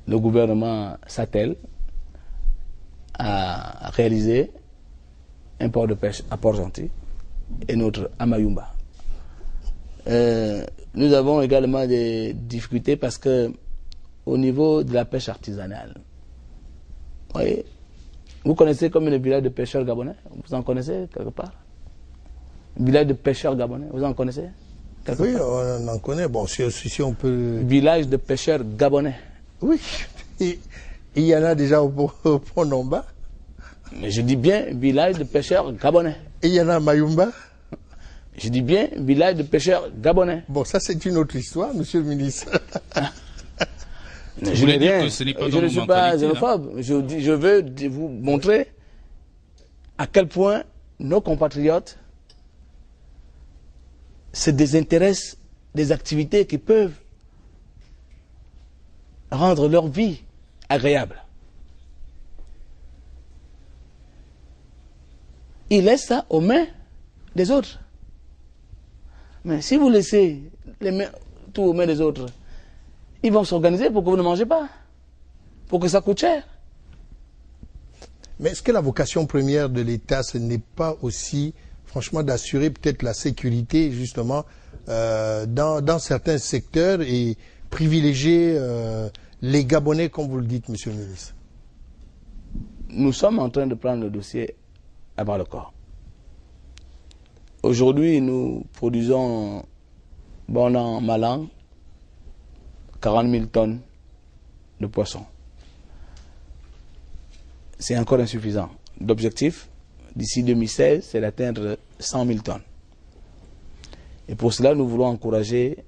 le gouvernement s'attelle à réaliser un port de pêche à Port-Gentil et notre à Mayumba. Nous avons également des difficultés parce que au niveau de la pêche artisanale, voyez, vous connaissez comme le village de pêcheurs gabonais? Vous en connaissez quelque part? Village de pêcheurs gabonais, vous en connaissez?
Oui, on en connaît. Bon, si on peut...
Village de pêcheurs gabonais.
Oui, il y en a déjà au Pont Nomba.
Mais je dis bien village de pêcheurs gabonais.
Et il y en a à Mayumba.
Je dis bien village de pêcheurs gabonais.
Bon, ça c'est une autre histoire, monsieur le ministre.
Je n'ai rien. Je ne suis pas xénophobe. Je veux vous montrer à quel point nos compatriotes se désintéressent des activités qui peuvent rendre leur vie agréable. Ils laissent ça aux mains des autres. Mais si vous laissez tout aux mains des autres, ils vont s'organiser pour que vous ne mangez pas, pour que ça coûte cher.
Mais est-ce que la vocation première de l'État, ce n'est pas aussi, franchement, d'assurer peut-être la sécurité, justement, dans certains secteurs et privilégier les Gabonais, comme vous le dites, monsieur le ministre?
Nous sommes en train de prendre le dossier à bras le corps. Aujourd'hui, nous produisons, bon an, mal an, 40 000 tonnes de poissons. C'est encore insuffisant. L'objectif, d'ici 2016, c'est d'atteindre 100 000 tonnes. Et pour cela, nous voulons encourager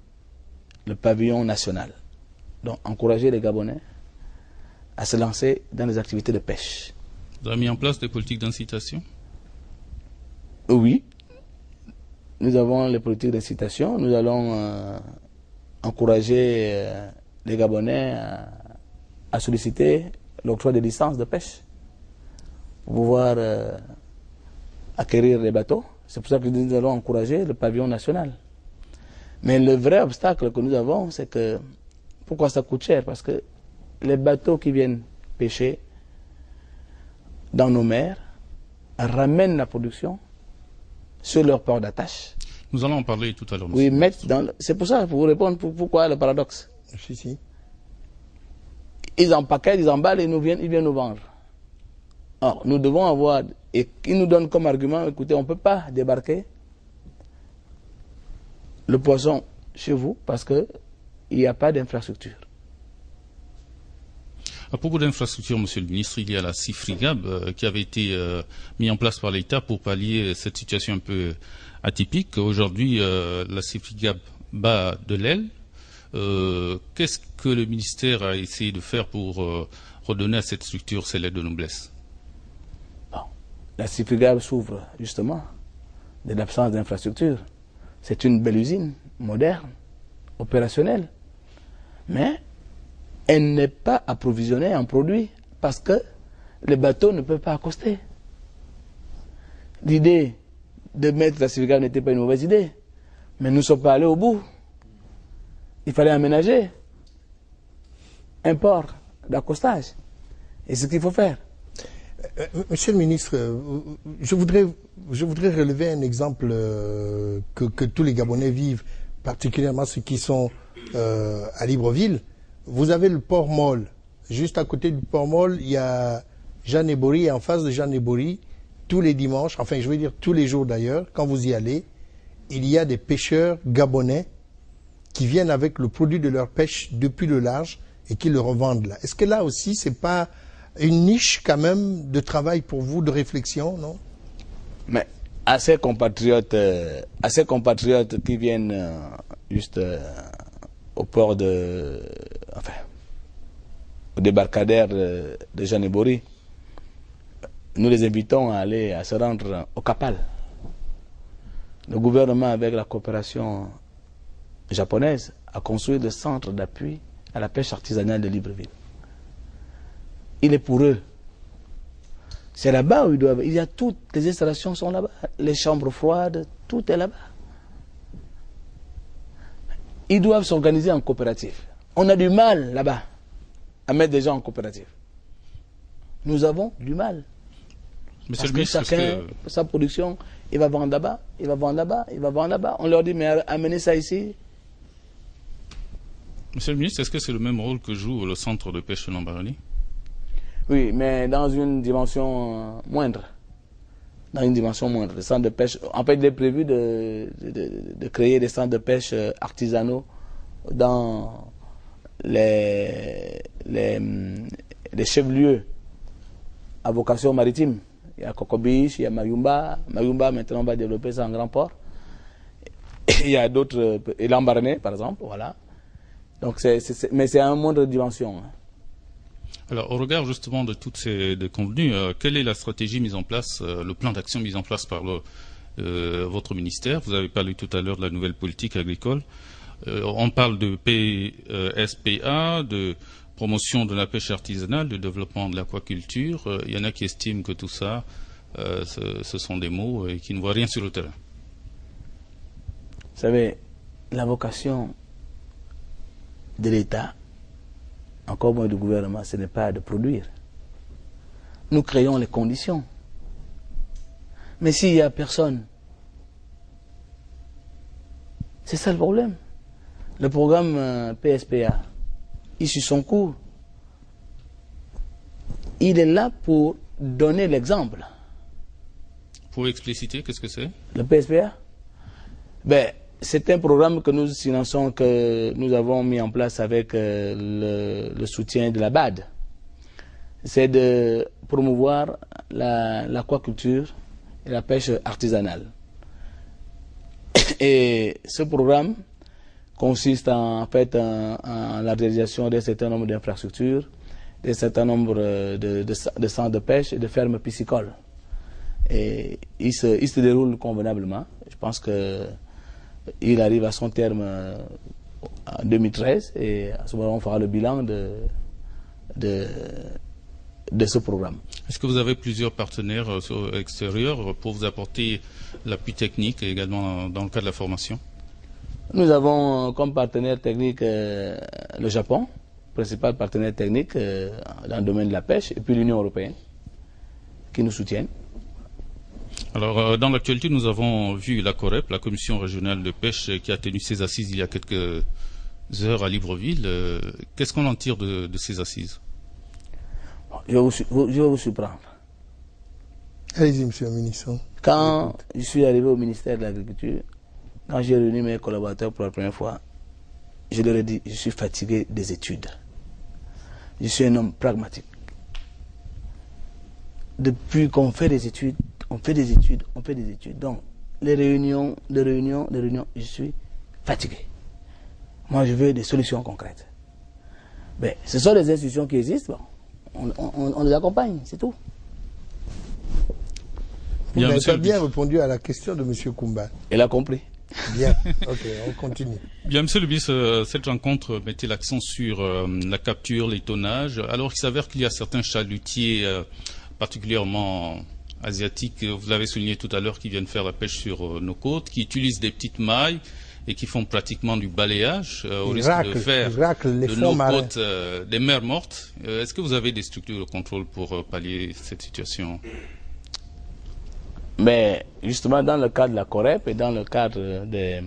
le pavillon national. Donc, encourager les Gabonais à se lancer dans les activités de pêche.
Vous avez mis en place des politiques d'incitation?
Oui. Nous avons les politiques d'incitation. Nous allons encourager les Gabonais à solliciter l'octroi des licences de pêche pour pouvoir acquérir les bateaux. C'est pour ça que nous allons encourager le pavillon national. Mais le vrai obstacle que nous avons, c'est que pourquoi ça coûte cher? Parce que les bateaux qui viennent pêcher dans nos mers ramènent la production sur leur port d'attache.
Nous allons en parler tout à l'heure.
Oui, c'est pour ça, pour vous répondre, pourquoi le paradoxe.
Si.
Ils empaquetent, ils emballent et ils viennent nous vendre. Or, nous devons avoir, et ils nous donnent comme argument, écoutez, on ne peut pas débarquer le poisson chez vous parce qu'il n'y a pas d'infrastructure.
À propos d'infrastructure, monsieur le ministre, il y a la CIFRIGAB qui avait été mise en place par l'État pour pallier cette situation un peu atypique. Aujourd'hui, la CIFRIGAB bat de l'aile. Qu'est-ce que le ministère a essayé de faire pour redonner à cette structure ses lettres de noblesse?
La CIFRIGAB souffre justement de l'absence d'infrastructure. C'est une belle usine, moderne, opérationnelle. Mais elle n'est pas approvisionnée en produits parce que les bateaux ne peuvent pas accoster. L'idée de mettre la CIFRIGAB n'était pas une mauvaise idée, mais nous ne sommes pas allés au bout. Il fallait aménager un port d'accostage. Et c'est ce qu'il faut faire.
Monsieur le ministre, je voudrais relever un exemple que tous les Gabonais vivent, particulièrement ceux qui sont à Libreville. Vous avez le port Molle. Juste à côté du port Molle, il y a Jeanne Ebori. Et en face de Jeanne Ebori, tous les dimanches, enfin je veux dire tous les jours d'ailleurs, quand vous y allez, il y a des pêcheurs gabonais qui viennent avec le produit de leur pêche depuis le large et qui le revendent là. Est-ce que là aussi, c'est pas une niche quand même de travail pour vous, de réflexion, non?
Mais à ces compatriotes qui viennent juste au port au débarcadère de Jeanne Ebori, nous les invitons à se rendre au Capal. Le gouvernement, avec la coopération japonaise, a construit le centre d'appui à la pêche artisanale de Libreville. Il est pour eux. C'est là-bas où ils doivent. Il y a toutes les installations sont là-bas, les chambres froides, tout est là-bas. Ils doivent s'organiser en coopérative. On a du mal là-bas à mettre des gens en coopérative. Nous avons du mal. Parce que chacun, sa production, il va vendre là-bas, il va vendre là-bas, il va vendre là-bas. On leur dit, mais amenez ça ici.
Monsieur le ministre, est-ce que c'est le même rôle que joue le centre de pêche de Lambaréné?
Oui, mais dans une dimension moindre. Dans une dimension moindre. Le centre de pêche, en fait, il est prévu de créer des centres de pêche artisanaux dans les chefs-lieux à vocation maritime. Il y a Kokobich, il y a Mayumba. Mayumba, maintenant, on va développer ça en grand port. Il y a d'autres, et Lambaréné, par exemple, voilà. Donc, mais c'est un moindre dimension.
Alors, au regard justement de toutes ces convenus, quelle est la stratégie mise en place, le plan d'action mis en place par votre ministère? Vous avez parlé tout à l'heure de la nouvelle politique agricole. On parle de PSPA, de promotion de la pêche artisanale, de développement de l'aquaculture. Il y en a qui estiment que tout ça, ce sont des mots et qui ne voient rien sur le terrain.
Vous savez, la vocation de l'État, encore moins du gouvernement, ce n'est pas de produire. Nous créons les conditions. Mais s'il n'y a personne, c'est ça le problème. Le programme PSPA, il suit son cours. Il est là pour donner l'exemple.
Pour expliciter, qu'est-ce que c'est?
Le PSPA? Ben, c'est un programme que nous finançons, que nous avons mis en place avec le soutien de la BAD. C'est de promouvoir l'aquaculture et la pêche artisanale. Et ce programme consiste en fait en la réalisation d'un certain nombre d'infrastructures, d'un certain nombre de centres de pêche et de fermes piscicoles. Et il se déroule convenablement. Je pense que il arrive à son terme en 2013 et à ce moment on fera le bilan de ce programme.
Est-ce que vous avez plusieurs partenaires extérieurs pour vous apporter l'appui technique et également dans le cadre de la formation?
Nous avons comme partenaire technique le Japon, principal partenaire technique dans le domaine de la pêche, et puis l'Union européenne qui nous soutiennent.
Alors, dans l'actualité, nous avons vu la COREP, la Commission régionale de pêche, qui a tenu ses assises il y a quelques heures à Libreville. Qu'est-ce qu'on en tire de ces assises?
Je vais vous surprendre.
Allez-y, monsieur le ministre.
Quand je suis arrivé au ministère de l'Agriculture, quand j'ai réuni mes collaborateurs pour la première fois, je leur ai dit, je suis fatigué des études. Je suis un homme pragmatique. Depuis qu'on fait des études, on fait des études, on fait des études. Donc, les réunions, je suis fatigué. Moi, je veux des solutions concrètes. Ben, ce sont des institutions qui existent, bon, on les accompagne, c'est tout.
Vous n'avez pas bien répondu à la question de M. Koumba.
Elle a compris.
Bien, ok, on continue.
Bien, monsieur le ministre, cette rencontre mettait l'accent sur la capture, les tonnages, alors qu'il s'avère qu'il y a certains chalutiers particulièrement asiatiques, vous l'avez souligné tout à l'heure, qui viennent faire la pêche sur nos côtes, qui utilisent des petites mailles et qui font pratiquement du balayage au risque de faire de nos côtes des mers mortes. Est-ce que vous avez des structures de contrôle pour pallier cette situation?
Mais justement, dans le cadre de la COREP et dans le cadre des...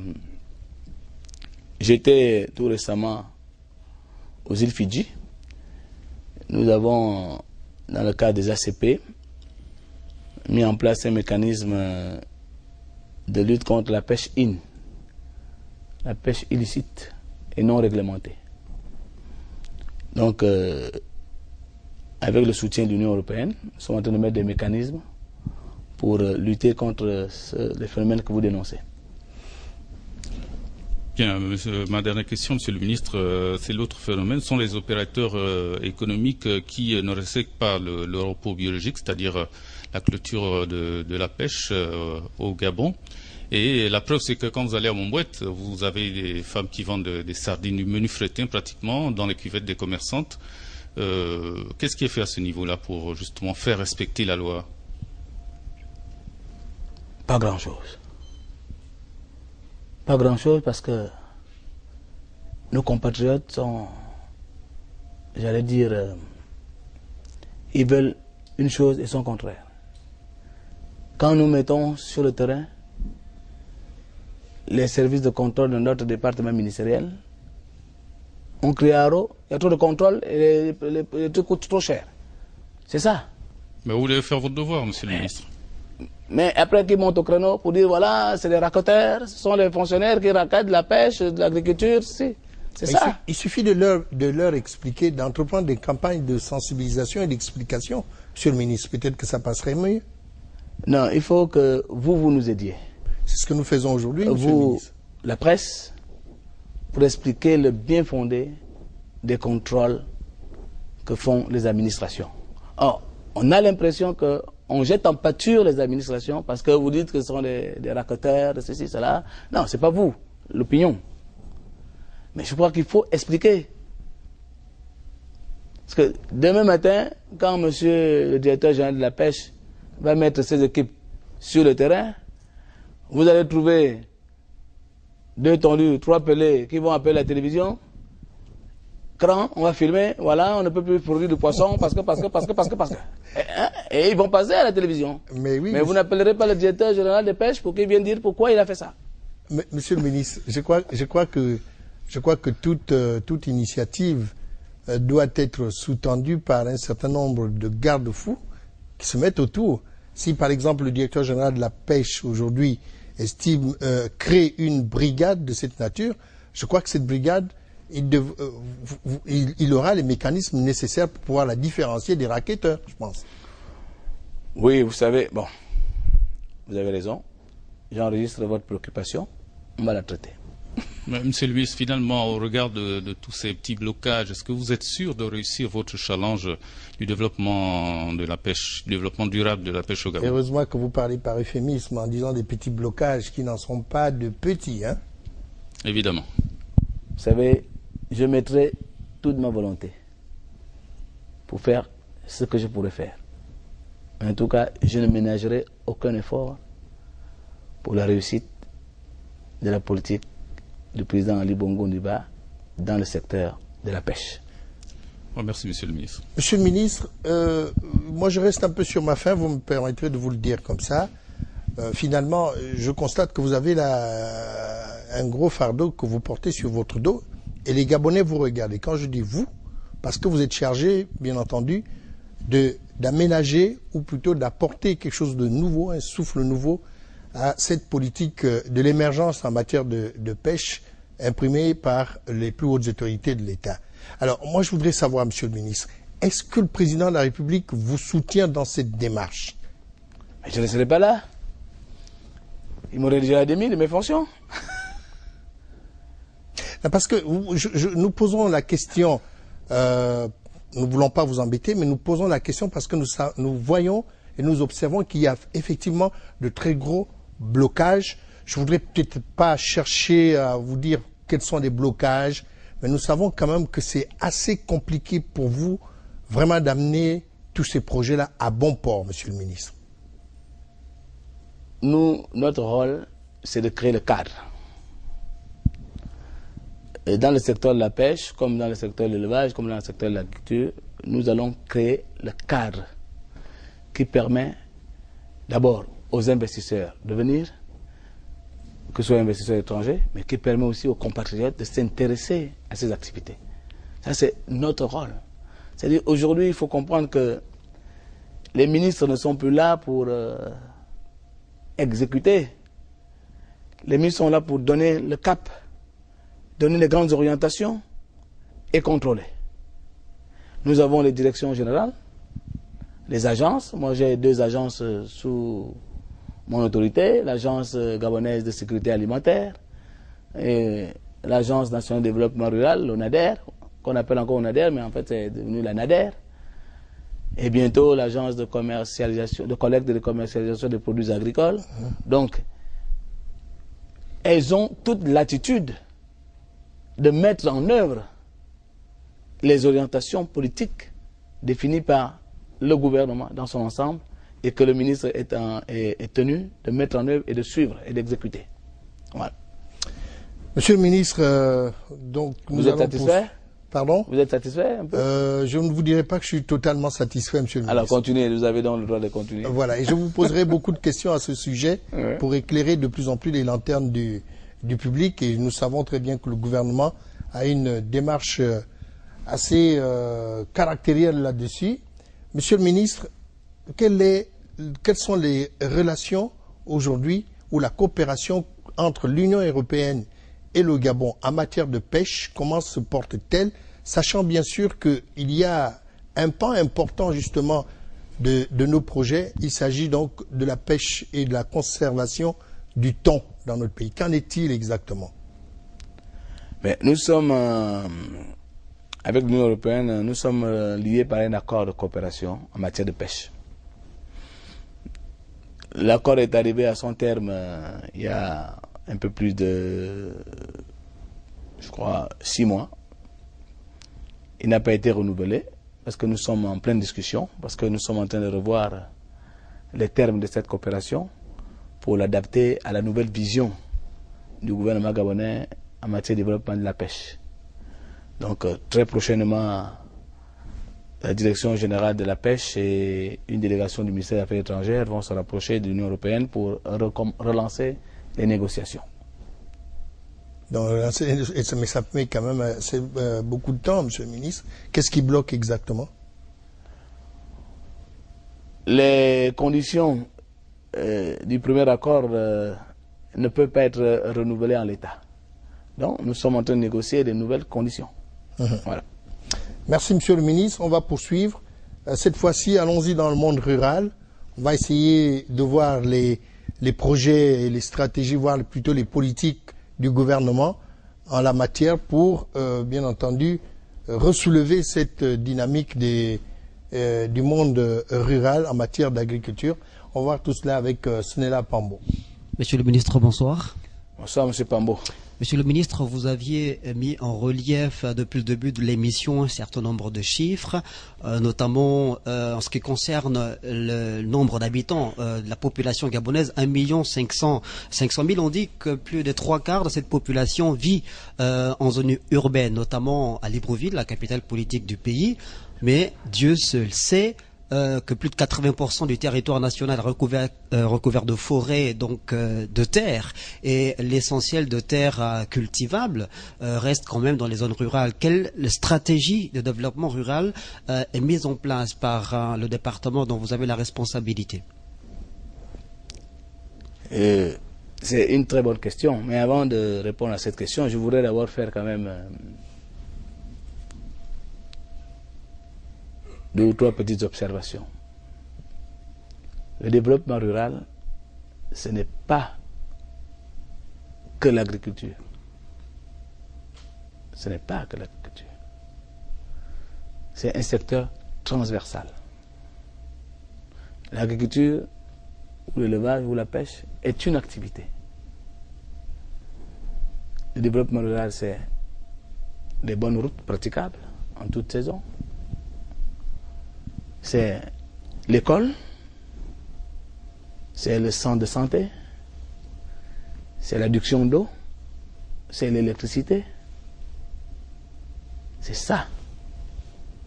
J'étais tout récemment aux îles Fidji. Nous avons, dans le cadre des ACP, mis en place un mécanisme de lutte contre la pêche la pêche illicite et non réglementée. Donc, avec le soutien de l'Union européenne, nous sommes en train de mettre des mécanismes pour lutter contre les phénomènes que vous dénoncez.
Bien, ma dernière question, monsieur le ministre, c'est l'autre phénomène, sont les opérateurs économiques qui ne respectent pas le repos biologique, c'est-à-dire la clôture de la pêche au Gabon. Et la preuve, c'est que quand vous allez à Montbouette, vous avez des femmes qui vendent des sardines du menu fretin pratiquement dans les cuvettes des commerçantes. Qu'est-ce qui est fait à ce niveau-là pour justement faire respecter la loi?
Pas grand-chose. Pas grand-chose parce que nos compatriotes sont, j'allais dire, ils veulent une chose et son contraire. Quand nous mettons sur le terrain les services de contrôle de notre département ministériel, on crie à l'eau, il y a trop de contrôle et les trucs coûtent trop cher. C'est ça.
Mais vous devez faire votre devoir, monsieur le ministre.
Mais après qu'ils montent au créneau pour dire voilà, c'est des racketteurs, ce sont les fonctionnaires qui rackettent de la pêche, de l'agriculture, c'est ça.
Il suffit de leur expliquer, d'entreprendre des campagnes de sensibilisation et d'explication. Monsieur le ministre, peut-être que ça passerait mieux.
Non, il faut que vous nous aidiez.
C'est ce que nous faisons aujourd'hui, monsieur le ministre.
La presse, pour expliquer le bien fondé des contrôles que font les administrations. Or, on a l'impression qu'on jette en pâture les administrations parce que vous dites que ce sont des racketteurs, de ceci, cela. Non, ce n'est pas vous, l'opinion. Mais je crois qu'il faut expliquer. Parce que demain matin, quand monsieur le directeur général de la pêche va mettre ses équipes sur le terrain, vous allez trouver 2 tondus, 3 pelés qui vont appeler la télévision. Cran, on va filmer, voilà, on ne peut plus produire de poisson parce que. Et ils vont passer à la télévision.
Mais
vous n'appellerez pas le directeur général de pêche pour qu'il vienne dire pourquoi il a fait ça.
Mais, monsieur le ministre, je crois que toute initiative doit être sous-tendue par un certain nombre de garde-fous qui se mettent autour. Si par exemple le directeur général de la pêche aujourd'hui estime créer une brigade de cette nature, je crois que cette brigade, il aura les mécanismes nécessaires pour pouvoir la différencier des racketteurs, je pense.
Oui, vous savez, bon, vous avez raison. J'enregistre votre préoccupation, on va la traiter.
Monsieur le ministre, finalement, au regard de tous ces petits blocages, est-ce que vous êtes sûr de réussir votre challenge du développement de la pêche, du développement durable de la pêche au Gabon?
Heureusement que vous parlez par euphémisme en disant des petits blocages qui n'en sont pas de petits, hein?
Évidemment.
Vous savez, je mettrai toute ma volonté pour faire ce que je pourrais faire. En tout cas, je ne ménagerai aucun effort pour la réussite de la politique du président Ali Bongo Ondimba dans le secteur de la pêche.
Oh, merci, monsieur le ministre.
Monsieur le ministre, moi je reste un peu sur ma faim, vous me permettrez de vous le dire comme ça. Finalement, je constate que vous avez un gros fardeau que vous portez sur votre dos et les Gabonais vous regardent. Et quand je dis vous, parce que vous êtes chargé, bien entendu, d'aménager ou plutôt d'apporter quelque chose de nouveau, un souffle nouveau à cette politique de l'émergence en matière de pêche imprimée par les plus hautes autorités de l'État. Alors, moi, je voudrais savoir, monsieur le ministre, est-ce que le président de la République vous soutient dans cette démarche?
Mais je ne serai pas là. Il m'aurait déjà démis de mes fonctions.
Parce que nous posons la question, nous ne voulons pas vous embêter, mais nous posons la question parce que nous voyons et nous observons qu'il y a effectivement de très gros blocages. Je ne voudrais peut-être pas chercher à vous dire quels sont les blocages, mais nous savons quand même que c'est assez compliqué pour vous vraiment d'amener tous ces projets-là à bon port, monsieur le ministre.
Notre rôle, c'est de créer le cadre. Et dans le secteur de la pêche, comme dans le secteur de l'élevage, comme dans le secteur de l'agriculture, nous allons créer le cadre qui permet d'abord aux investisseurs de venir, que ce soit investisseurs étrangers, mais qui permet aussi aux compatriotes de s'intéresser à ces activités. Ça, c'est notre rôle. C'est-à-dire, aujourd'hui, il faut comprendre que les ministres ne sont plus là pour exécuter. Les ministres sont là pour donner le cap, donner les grandes orientations et contrôler. Nous avons les directions générales, les agences. Moi, j'ai 2 agences sous mon autorité, l'agence gabonaise de sécurité alimentaire et l'agence nationale de développement rural, l'ONADER, qu'on appelle encore ONADER, mais en fait c'est devenu la NADER. Et bientôt l'agence de commercialisation, de collecte et de commercialisation des produits agricoles. Donc, elles ont toute l'attitude de mettre en œuvre les orientations politiques définie par le gouvernement dans son ensemble et que le ministre est tenu de mettre en œuvre et de suivre et d'exécuter. Voilà.
Monsieur le ministre, donc
vous êtes satisfait?
Pardon?
Vous êtes satisfait un peu?
Je ne vous dirai pas que je suis totalement satisfait, monsieur le ministre.
Alors continuez, vous avez donc le droit de continuer.
Voilà, et je vous poserai beaucoup de questions à ce sujet pour éclairer de plus en plus les lanternes du public. Et nous savons très bien que le gouvernement a une démarche assez caractérielle là-dessus. Monsieur le ministre, quelles sont les relations aujourd'hui ou la coopération entre l'Union européenne et le Gabon en matière de pêche? Comment se porte-t-elle, sachant bien sûr qu'il y a un pan important justement de nos projets. Il s'agit donc de la pêche et de la conservation du thon dans notre pays. Qu'en est-il exactement?
Mais nous sommes, avec l'Union européenne, nous sommes liés par un accord de coopération en matière de pêche. L'accord est arrivé à son terme il y a un peu plus de, je crois, 6 mois. Il n'a pas été renouvelé parce que nous sommes en pleine discussion, parce que nous sommes en train de revoir les termes de cette coopération pour l'adapter à la nouvelle vision du gouvernement gabonais en matière de développement de la pêche. Donc très prochainement, la direction générale de la pêche et une délégation du ministère des Affaires étrangères vont se rapprocher de l'Union européenne pour relancer les négociations.
Donc, mais ça met quand même beaucoup de temps, monsieur le ministre. Qu'est-ce qui bloque exactement?
Les conditions du premier accord ne peuvent pas être renouvelées en l'état. Donc, nous sommes en train de négocier de nouvelles conditions. Voilà.
Merci, monsieur le ministre. On va poursuivre. Cette fois-ci, allons-y dans le monde rural. On va essayer de voir les projets et les stratégies, voire plutôt les politiques du gouvernement en la matière pour, bien entendu, ressoulever cette dynamique du monde rural en matière d'agriculture. On va voir tout cela avec Snella Pambo.
Monsieur le ministre, bonsoir.
Bonsoir, monsieur Pambo.
Monsieur le ministre, vous aviez mis en relief depuis le début de l'émission un certain nombre de chiffres, notamment en ce qui concerne le nombre d'habitants de la population gabonaise, 1 500 000. On dit que plus de 3/4 de cette population vit en zone urbaine, notamment à Libreville, la capitale politique du pays. Mais Dieu seul sait que plus de 80% du territoire national recouvert de forêts, donc de terres, et l'essentiel de terres cultivables reste quand même dans les zones rurales. Quelle stratégie de développement rural est mise en place par le département dont vous avez la responsabilité?
C'est une très bonne question, mais avant de répondre à cette question, je voudrais d'abord faire quand même 2 ou 3 petites observations. Le développement rural, ce n'est pas que l'agriculture. Ce n'est pas que l'agriculture. C'est un secteur transversal. L'agriculture, ou l'élevage, ou la pêche, est une activité. Le développement rural, c'est des bonnes routes praticables en toute saison. C'est l'école, c'est le centre de santé, c'est l'adduction d'eau, c'est l'électricité. C'est ça.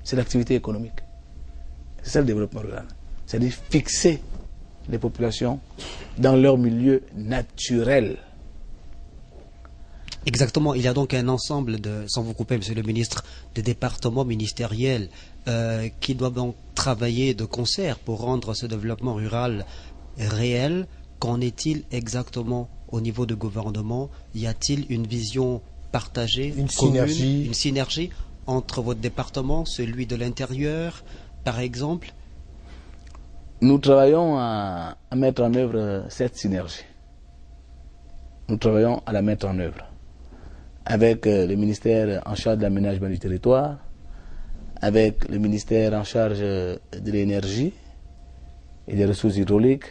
C'est l'activité économique. C'est ça le développement rural. C'est-à-dire fixer les populations dans leur milieu naturel.
Exactement. Il y a donc un ensemble de, sans vous couper, monsieur le ministre, de départements ministériels qui doivent donc travailler de concert pour rendre ce développement rural réel. Qu'en est-il exactement au niveau du gouvernement? Y a-t-il une vision partagée,
une
synergie entre votre département, celui de l'intérieur, par exemple?
Nous travaillons à mettre en œuvre cette synergie. Nous travaillons à la mettre en œuvre avec le ministère en charge de l'aménagement du territoire, avec le ministère en charge de l'énergie et des ressources hydrauliques,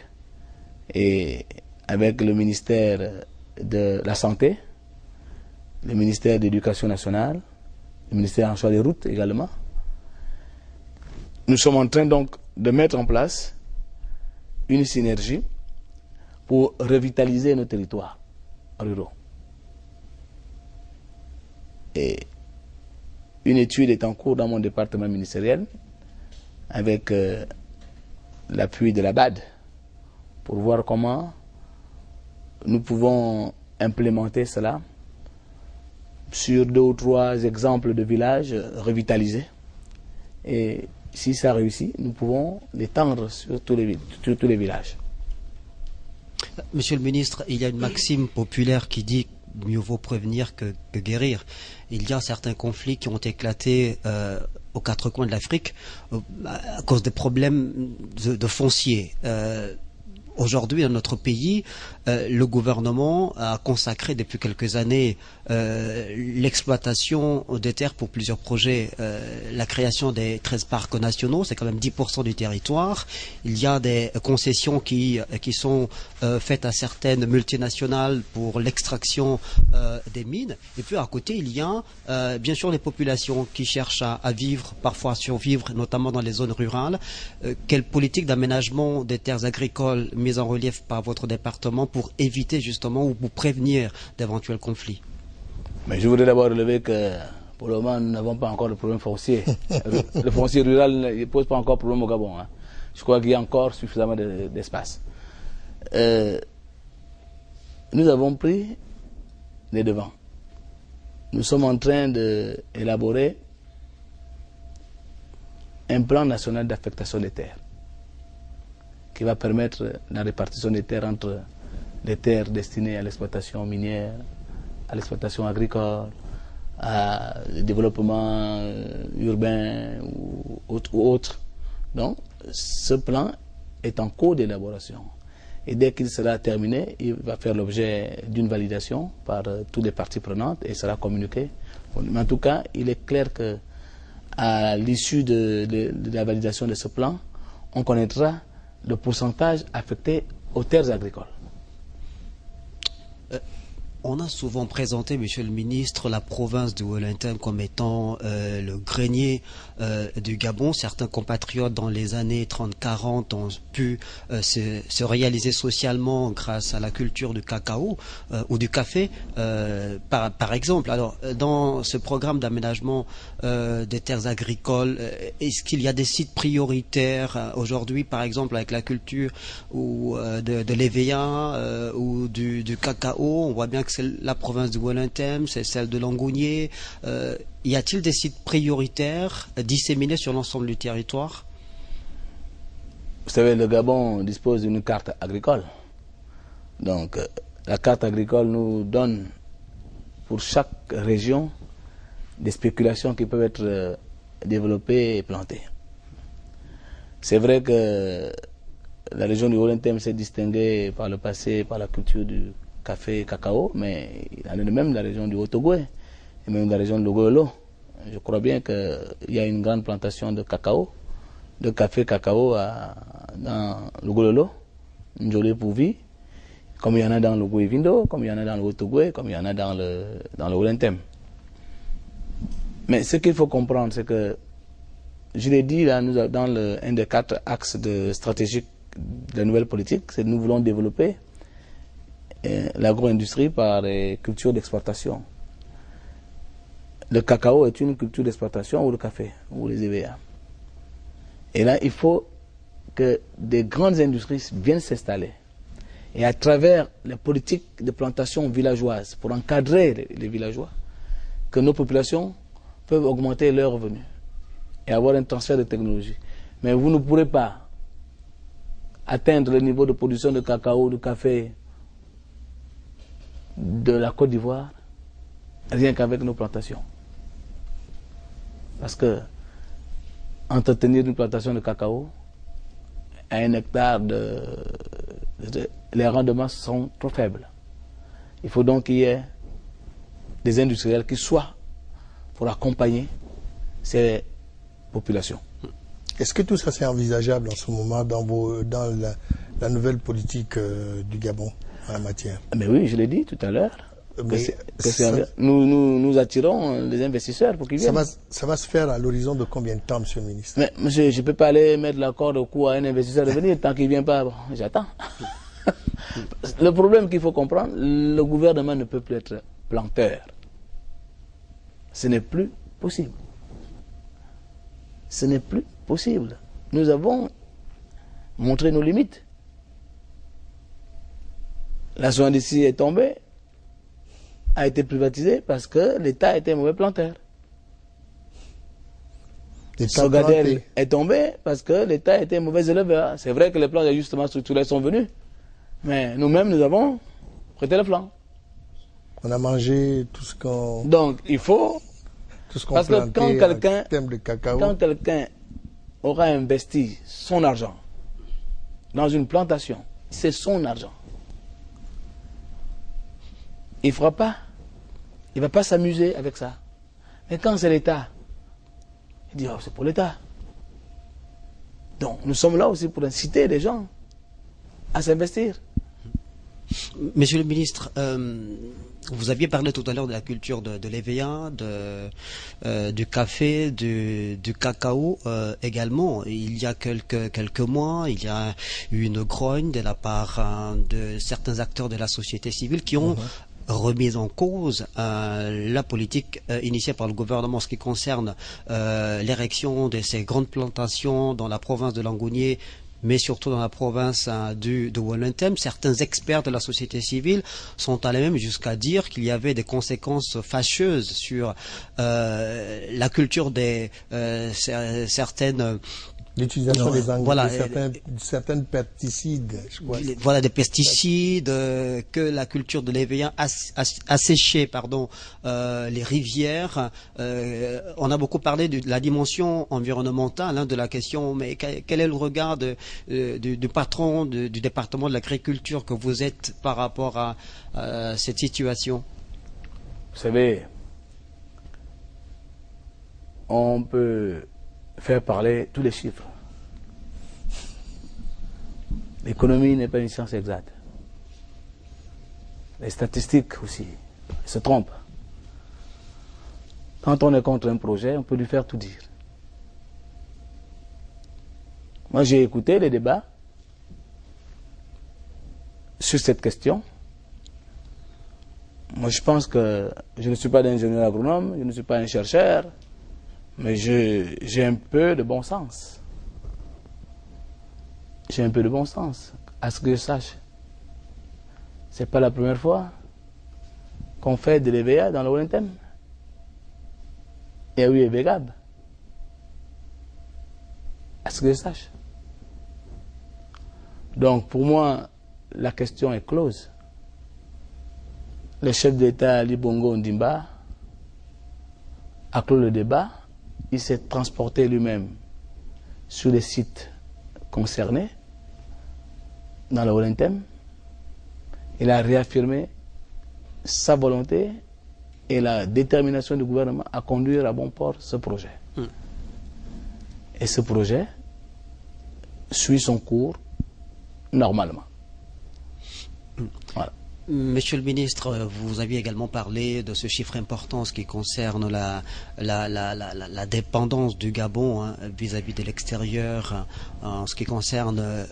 et avec le ministère de la Santé, le ministère de l'Éducation nationale, le ministère en charge des routes également. nous sommes en train donc de mettre en place une synergie pour revitaliser nos territoires ruraux. Et une étude est en cours dans mon département ministériel avec l'appui de la BAD pour voir comment nous pouvons implémenter cela sur 2 ou 3 exemples de villages revitalisés. Et si ça réussit, nous pouvons l'étendre sur tous les villages.
Monsieur le ministre, il y a une maxime populaire qui dit mieux vaut prévenir que guérir. Il y a certains conflits qui ont éclaté aux 4 coins de l'Afrique à cause des problèmes de foncier. Aujourd'hui, dans notre pays, le gouvernement a consacré depuis quelques années l'exploitation des terres pour plusieurs projets. La création des 13 parcs nationaux, c'est quand même 10% du territoire. Il y a des concessions qui sont faites à certaines multinationales pour l'extraction des mines. Et puis à côté, il y a bien sûr les populations qui cherchent à vivre, parfois à survivre, notamment dans les zones rurales. Quelle politique d'aménagement des terres agricoles mise en relief par votre département pour éviter justement ou pour prévenir d'éventuels conflits?
Mais je voudrais d'abord relever que pour le moment nous n'avons pas encore de problème foncier. Le foncier rural ne pose pas encore problème au Gabon. Hein. Je crois qu'il y a encore suffisamment d'espace. Nous avons pris les devants. Nous sommes en train d'élaborer un plan national d'affectation des terres qui va permettre la répartition des terres entre les terres destinées à l'exploitation minière, à l'exploitation agricole, à le développement urbain ou autre. Donc, ce plan est en cours d'élaboration. Et dès qu'il sera terminé, il va faire l'objet d'une validation par toutes les parties prenantes et sera communiqué. Mais en tout cas, il est clair que à l'issue de la validation de ce plan, on connaîtra le pourcentage affecté aux terres agricoles.
On a souvent présenté, monsieur le ministre, la province de Wellington comme étant le grenier du Gabon. Certains compatriotes dans les années 30-40 ont pu se réaliser socialement grâce à la culture du cacao ou du café, par exemple. Alors, dans ce programme d'aménagement des terres agricoles, est-ce qu'il y a des sites prioritaires aujourd'hui, par exemple avec la culture ou de l'EVA ou du cacao? On voit bien que c'est la province de Wellington, c'est celle de Langounier. Y a-t-il des sites prioritaires disséminés sur l'ensemble du territoire?
Vous savez, le Gabon dispose d'une carte agricole. Donc, la carte agricole nous donne pour chaque région des spéculations qui peuvent être développées et plantées. C'est vrai que la région du Wellington s'est distinguée par le passé par la culture du café et cacao, mais il y en a même la région du Haut-Togoé et même la région de Logolo. Je crois bien qu'il y a une grande plantation de cacao, de café cacao dans Logolo, Njolé Pouvi, comme il y en a dans le Goué-Vindo, comme il y en a dans le Haut-Togoé, comme il y en a dans le Wellington. Mais ce qu'il faut comprendre, c'est que, je l'ai dit là, nous, dans un des 4 axes stratégiques de la nouvelle politique, c'est que nous voulons développer l'agro-industrie par les cultures d'exportation. Le cacao est une culture d'exportation ou le café ou les EVA. Et là, il faut que des grandes industries viennent s'installer. Et à travers les politiques de plantation villageoise, pour encadrer les villageois, que nos populations peuvent augmenter leurs revenus et avoir un transfert de technologie. Mais vous ne pourrez pas atteindre le niveau de production de cacao, de café de la Côte d'Ivoire rien qu'avec nos plantations. Parce que entretenir une plantation de cacao à 1 hectare, les rendements sont trop faibles. Il faut donc qu'il y ait des industriels qui soient pour accompagner ces populations.
Est-ce que tout ça c'est envisageable en ce moment dans la nouvelle politique du Gabon en la matière?
Mais oui, je l'ai dit tout à l'heure, Nous attirons les investisseurs pour qu'ils viennent.
Ça va se faire à l'horizon de combien de temps, monsieur le ministre?
Mais monsieur, je ne peux pas aller mettre la corde au cou à un investisseur de venir tant qu'il ne vient pas. Bon, j'attends. Le problème qu'il faut comprendre, le gouvernement ne peut plus être planteur. Ce n'est plus possible. Ce n'est plus possible. Nous avons montré nos limites. La zone d'ici est tombée, a été privatisée parce que l'État était un mauvais planteur. Sogadel est tombé parce que l'État était un mauvais éleveur. C'est vrai que les plans d'ajustement structurel sont venus, mais nous-mêmes, nous avons prêté le flanc.
On a mangé tout ce qu'on...
Donc, il faut... Parce que quand quelqu'un aura investi son argent dans une plantation, c'est son argent. Il ne fera pas. Il ne va pas s'amuser avec ça. Mais quand c'est l'État, il dit, oh, c'est pour l'État. Donc, nous sommes là aussi pour inciter les gens à s'investir.
Monsieur le ministre, vous aviez parlé tout à l'heure de la culture de l'EVA, du café, du cacao également. Il y a quelques mois, il y a eu une grogne de la part de certains acteurs de la société civile qui ont remis en cause la politique initiée par le gouvernement en ce qui concerne l'érection de ces grandes plantations dans la province de Langounié, mais surtout dans la province de Wellington. Certains experts de la société civile sont allés même jusqu'à dire qu'il y avait des conséquences fâcheuses sur la culture des certaines...
L'utilisation des engrais, voilà, certains pesticides, je crois.
Voilà, des pesticides, que la culture de l'EVA a séché, les rivières. On a beaucoup parlé de la dimension environnementale, de la question, mais quel est le regard du patron du département de l'agriculture que vous êtes par rapport à cette situation?
Vous savez, on peut faire parler tous les chiffres. L'économie n'est pas une science exacte. Les statistiques aussi se trompent. Quand on est contre un projet, on peut lui faire tout dire. Moi, j'ai écouté les débats sur cette question. Moi, je pense que je ne suis pas ingénieur agronome, je ne suis pas un chercheur, mais j'ai un peu de bon sens. J'ai un peu de bon sens. À ce que je sache, c'est pas la première fois qu'on fait de l'EVA dans le Wellington. Il y a eu EVGAB. À ce que je sache. Donc, pour moi, la question est close. Le chef d'État, Ali Bongo Ondimba, a clos le débat. Il s'est transporté lui-même sur les sites concernés dans le Wellington. Il a réaffirmé sa volonté et la détermination du gouvernement à conduire à bon port ce projet. Et ce projet suit son cours normalement. Voilà.
Monsieur le ministre, vous aviez également parlé de ce chiffre important en ce qui concerne la dépendance du Gabon vis-à-vis de l'extérieur, en ce qui concerne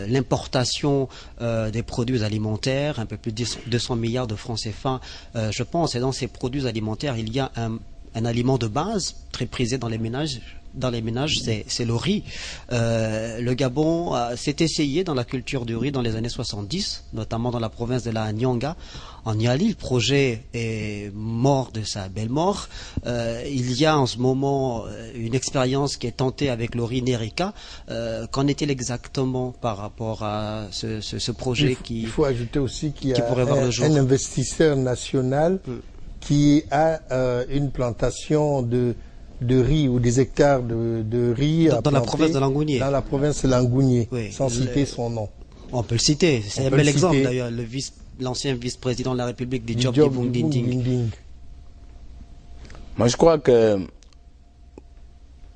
l'importation des produits alimentaires, un peu plus de 200 milliards de francs CFA. Je pense, et dans ces produits alimentaires, il y a un aliment de base très prisé dans les ménages. C'est le riz. Le Gabon s'est essayé dans la culture du riz dans les années 70, notamment dans la province de la Nyanga. En Niali, le projet est mort de sa belle mort. Il y a en ce moment une expérience qui est tentée avec le riz Nerika. Qu'en est-il exactement par rapport à ce projet
il faut ajouter aussi qu'il y a
un
investisseur national qui a une plantation de riz ou des hectares de riz
dans la province de Langounié.
Dans la province de Langounié, oui, sans citer son nom.
On peut le citer. C'est un bel exemple d'ailleurs, l'ancien vice-président de la République, Diop Dinding.
Moi je crois que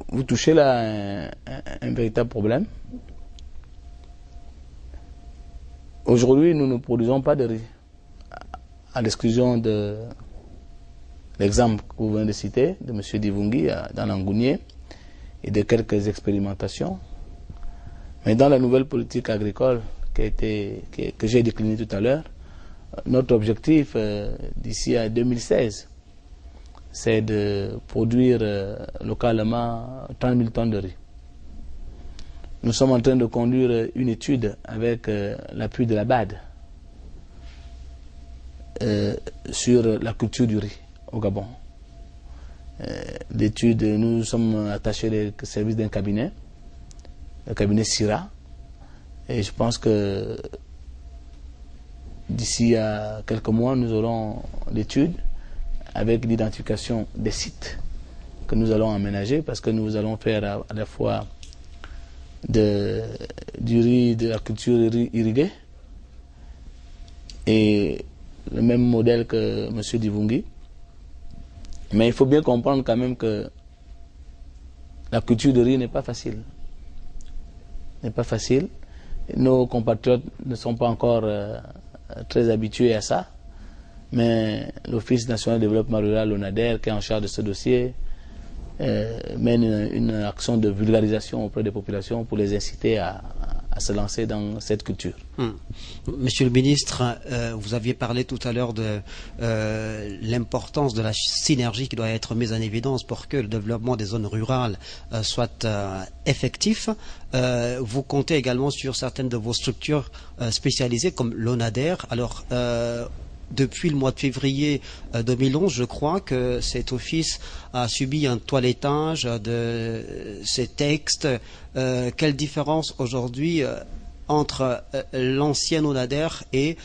vous touchez là un véritable problème. Aujourd'hui, nous ne produisons pas de riz à l'exclusion de l'exemple que vous venez de citer, de M. Divungi dans l'Angounier, et de quelques expérimentations. Mais dans la nouvelle politique agricole que j'ai déclinée tout à l'heure, notre objectif d'ici à 2016, c'est de produire localement 30 000 tonnes de riz. Nous sommes en train de conduire une étude avec l'appui de la BAD sur la culture du riz au Gabon. L'étude, nous sommes attachés au service d'un cabinet, le cabinet SIRA, et je pense que d'ici à quelques mois, nous aurons l'étude avec l'identification des sites que nous allons aménager, parce que nous allons faire à la fois du riz, de la culture irriguée, et le même modèle que M. Divungi. Mais il faut bien comprendre quand même que la culture de riz n'est pas facile. N'est pas facile. Nos compatriotes ne sont pas encore très habitués à ça. Mais l'Office national de développement rural, l'ONADER, qui est en charge de ce dossier, mène une action de vulgarisation auprès des populations pour les inciter à se lancer dans cette culture.
Monsieur le ministre, vous aviez parlé tout à l'heure de l'importance de la synergie qui doit être mise en évidence pour que le développement des zones rurales soit effectif. Vous comptez également sur certaines de vos structures spécialisées comme l'ONADER. Alors, depuis le mois de février 2011, je crois que cet office a subi un toilettage de ses textes. Quelle différence aujourd'hui entre l'ancienne ONADER et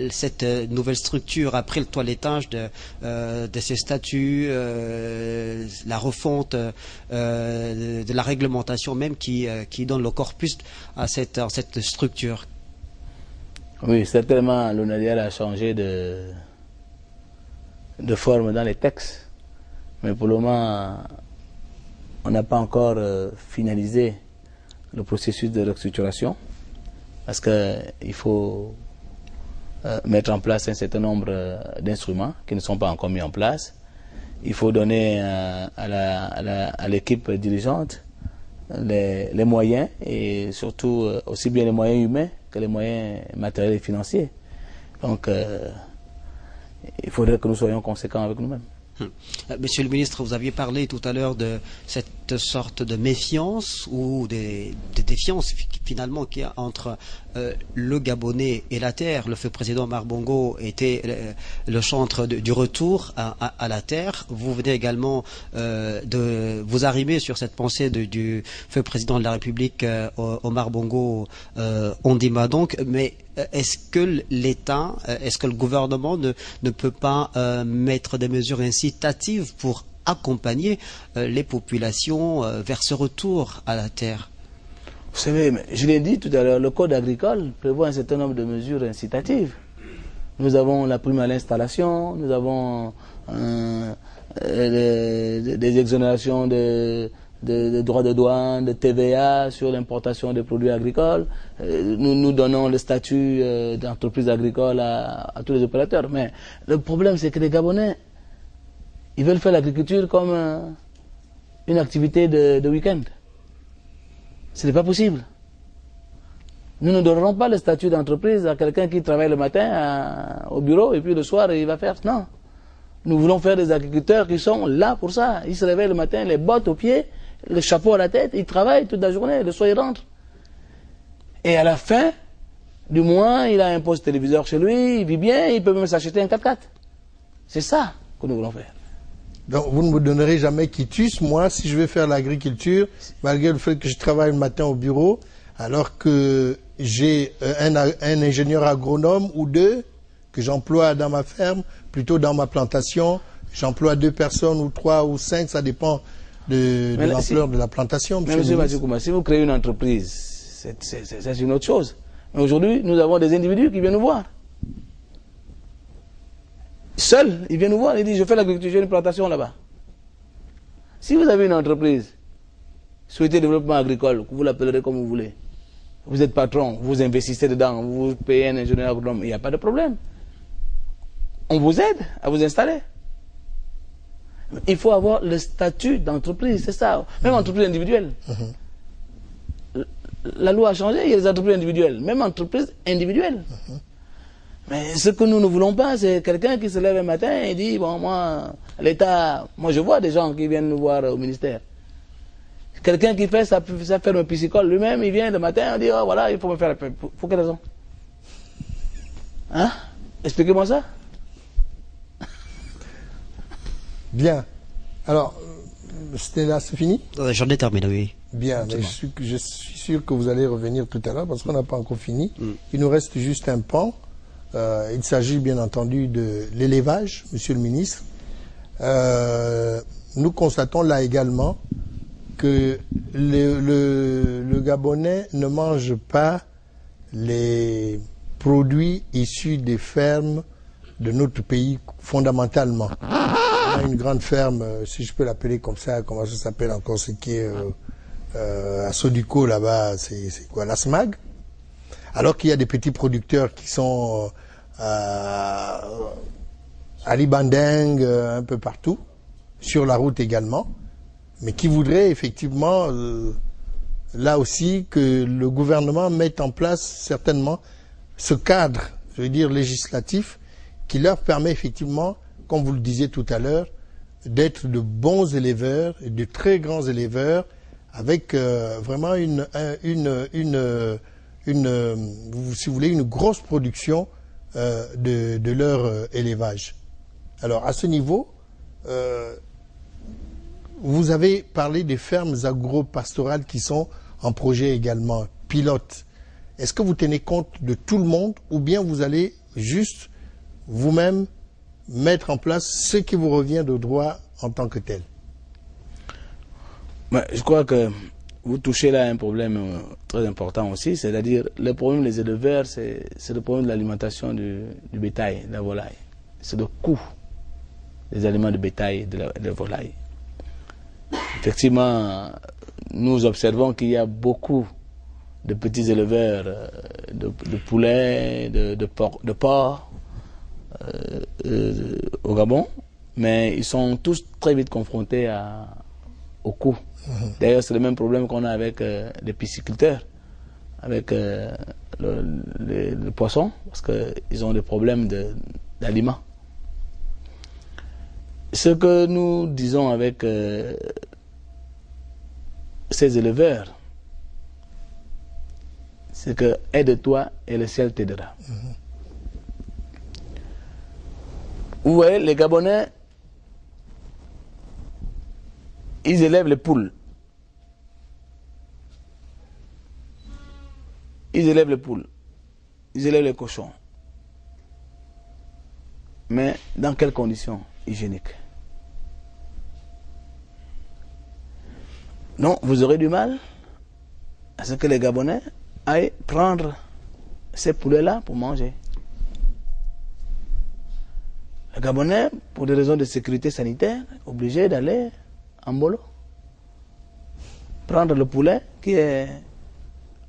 cette nouvelle structure après le toilettage de ses statuts, la refonte de la réglementation même qui donne le corpus à cette structure?
Oui, certainement, l'ONADER a changé de forme dans les textes, mais pour le moment, on n'a pas encore finalisé le processus de restructuration, parce qu'il faut mettre en place un certain nombre d'instruments qui ne sont pas encore mis en place. Il faut donner à l'équipe dirigeante les moyens, et surtout aussi bien les moyens humains que les moyens matériels et financiers. Donc, il faudrait que nous soyons conséquents avec nous-mêmes.
Monsieur le ministre, vous aviez parlé tout à l'heure de cette sorte de méfiance ou de défiance finalement qu'il y a entre le Gabonais et la terre. Le feu président Omar Bongo était le chantre du retour à la terre. Vous venez également de vous arrimer sur cette pensée du feu président de la République Omar Bongo Ondima donc, mais est-ce que l'État, est-ce que le gouvernement ne peut pas mettre des mesures incitatives pour accompagner les populations vers ce retour à la terre?
Vous savez, je l'ai dit tout à l'heure, le code agricole prévoit un certain nombre de mesures incitatives. Nous avons la prime à l'installation, nous avons des exonérations de droits de douane, de TVA sur l'importation des produits agricoles. Nous donnons le statut d'entreprise agricole à tous les opérateurs. Mais le problème, c'est que les Gabonais, ils veulent faire l'agriculture comme une activité de week-end. Ce n'est pas possible. Nous ne donnerons pas le statut d'entreprise à quelqu'un qui travaille le matin au bureau et puis le soir il va faire. Non. Nous voulons faire des agriculteurs qui sont là pour ça. Ils se réveillent le matin, les bottes aux pieds, le chapeau à la tête, ils travaillent toute la journée, le soir ils rentrent. Et à la fin du mois, il a un poste téléviseur chez lui, il vit bien, il peut même s'acheter un 4x4. C'est ça que nous voulons faire.
Donc vous ne me donnerez jamais quitus, moi, si je vais faire l'agriculture, malgré le fait que je travaille le matin au bureau, alors que j'ai un ingénieur agronome ou deux que j'emploie dans ma ferme, plutôt dans ma plantation, j'emploie 2 personnes ou 3 ou 5, ça dépend de l'ampleur de la plantation.
Monsieur Matikouma, si vous créez une entreprise, c'est une autre chose. Mais aujourd'hui, nous avons des individus qui viennent nous voir. Seuls, ils viennent nous voir, ils disent, je fais l'agriculture, j'ai une plantation là-bas. Si vous avez une entreprise, souhaitez développement agricole, vous l'appellerez comme vous voulez. Vous êtes patron, vous investissez dedans, vous payez un ingénieur agronome, il n'y a pas de problème. on vous aide à vous installer. Il faut avoir le statut d'entreprise, c'est ça. Même entreprise individuelle. La loi a changé, il y a des entreprises individuelles, même entreprises individuelles. Mais ce que nous ne voulons pas, c'est quelqu'un qui se lève un matin et dit, bon, moi, l'État, moi je vois des gens qui viennent nous voir au ministère. Quelqu'un qui fait sa ferme piscicole lui-même, il vient le matin et dit, oh voilà, il faut me faire la paix. Pour quelle raison? Hein? Expliquez-moi ça.
Bien. Alors, Stella, c'est fini?
J'en ai terminé, oui.
Bien, mais je suis sûr que vous allez revenir tout à l'heure parce qu'on n'a pas encore fini. Il nous reste juste un pan. Il s'agit bien entendu de l'élevage, Monsieur le ministre. Nous constatons là également que le Gabonais ne mange pas les produits issus des fermes de notre pays fondamentalement. On a une grande ferme, si je peux l'appeler comme ça, comment ça s'appelle encore, ce qui est à Sodiko là-bas, c'est quoi, la SMAG? Alors qu'il y a des petits producteurs qui sont à Libandeng, un peu partout, sur la route également, mais qui voudraient effectivement, là aussi, que le gouvernement mette en place certainement ce cadre, je veux dire législatif, qui leur permet effectivement, comme vous le disiez tout à l'heure, d'être de bons éleveurs, et de très grands éleveurs, avec vraiment si vous voulez, une grosse production de leur élevage. Alors, à ce niveau, vous avez parlé des fermes agro-pastorales qui sont en projet également, pilote. Est-ce que vous tenez compte de tout le monde ou bien vous allez juste vous-même mettre en place ce qui vous revient de droit en tant que tel?
Je crois que vous touchez là un problème très important aussi, c'est-à-dire le problème des éleveurs, c'est le problème de l'alimentation du bétail, de la volaille. C'est le coût des aliments de bétail et de la volaille. Effectivement, nous observons qu'il y a beaucoup de petits éleveurs de poulets, de porcs au Gabon, mais ils sont tous très vite confrontés au coût. D'ailleurs, c'est le même problème qu'on a avec les pisciculteurs, avec le poisson, parce qu'ils ont des problèmes d'aliments. Ce que nous disons avec ces éleveurs, c'est que aide-toi et le ciel t'aidera. Vous voyez, les Gabonais, ils élèvent les poules. Ils élèvent les poules. Ils élèvent les cochons. Mais dans quelles conditions hygiéniques? Non, vous aurez du mal à ce que les Gabonais aillent prendre ces poulets-là pour manger. Les Gabonais, pour des raisons de sécurité sanitaire, obligés d'aller en bolo. Prendre le poulet qui est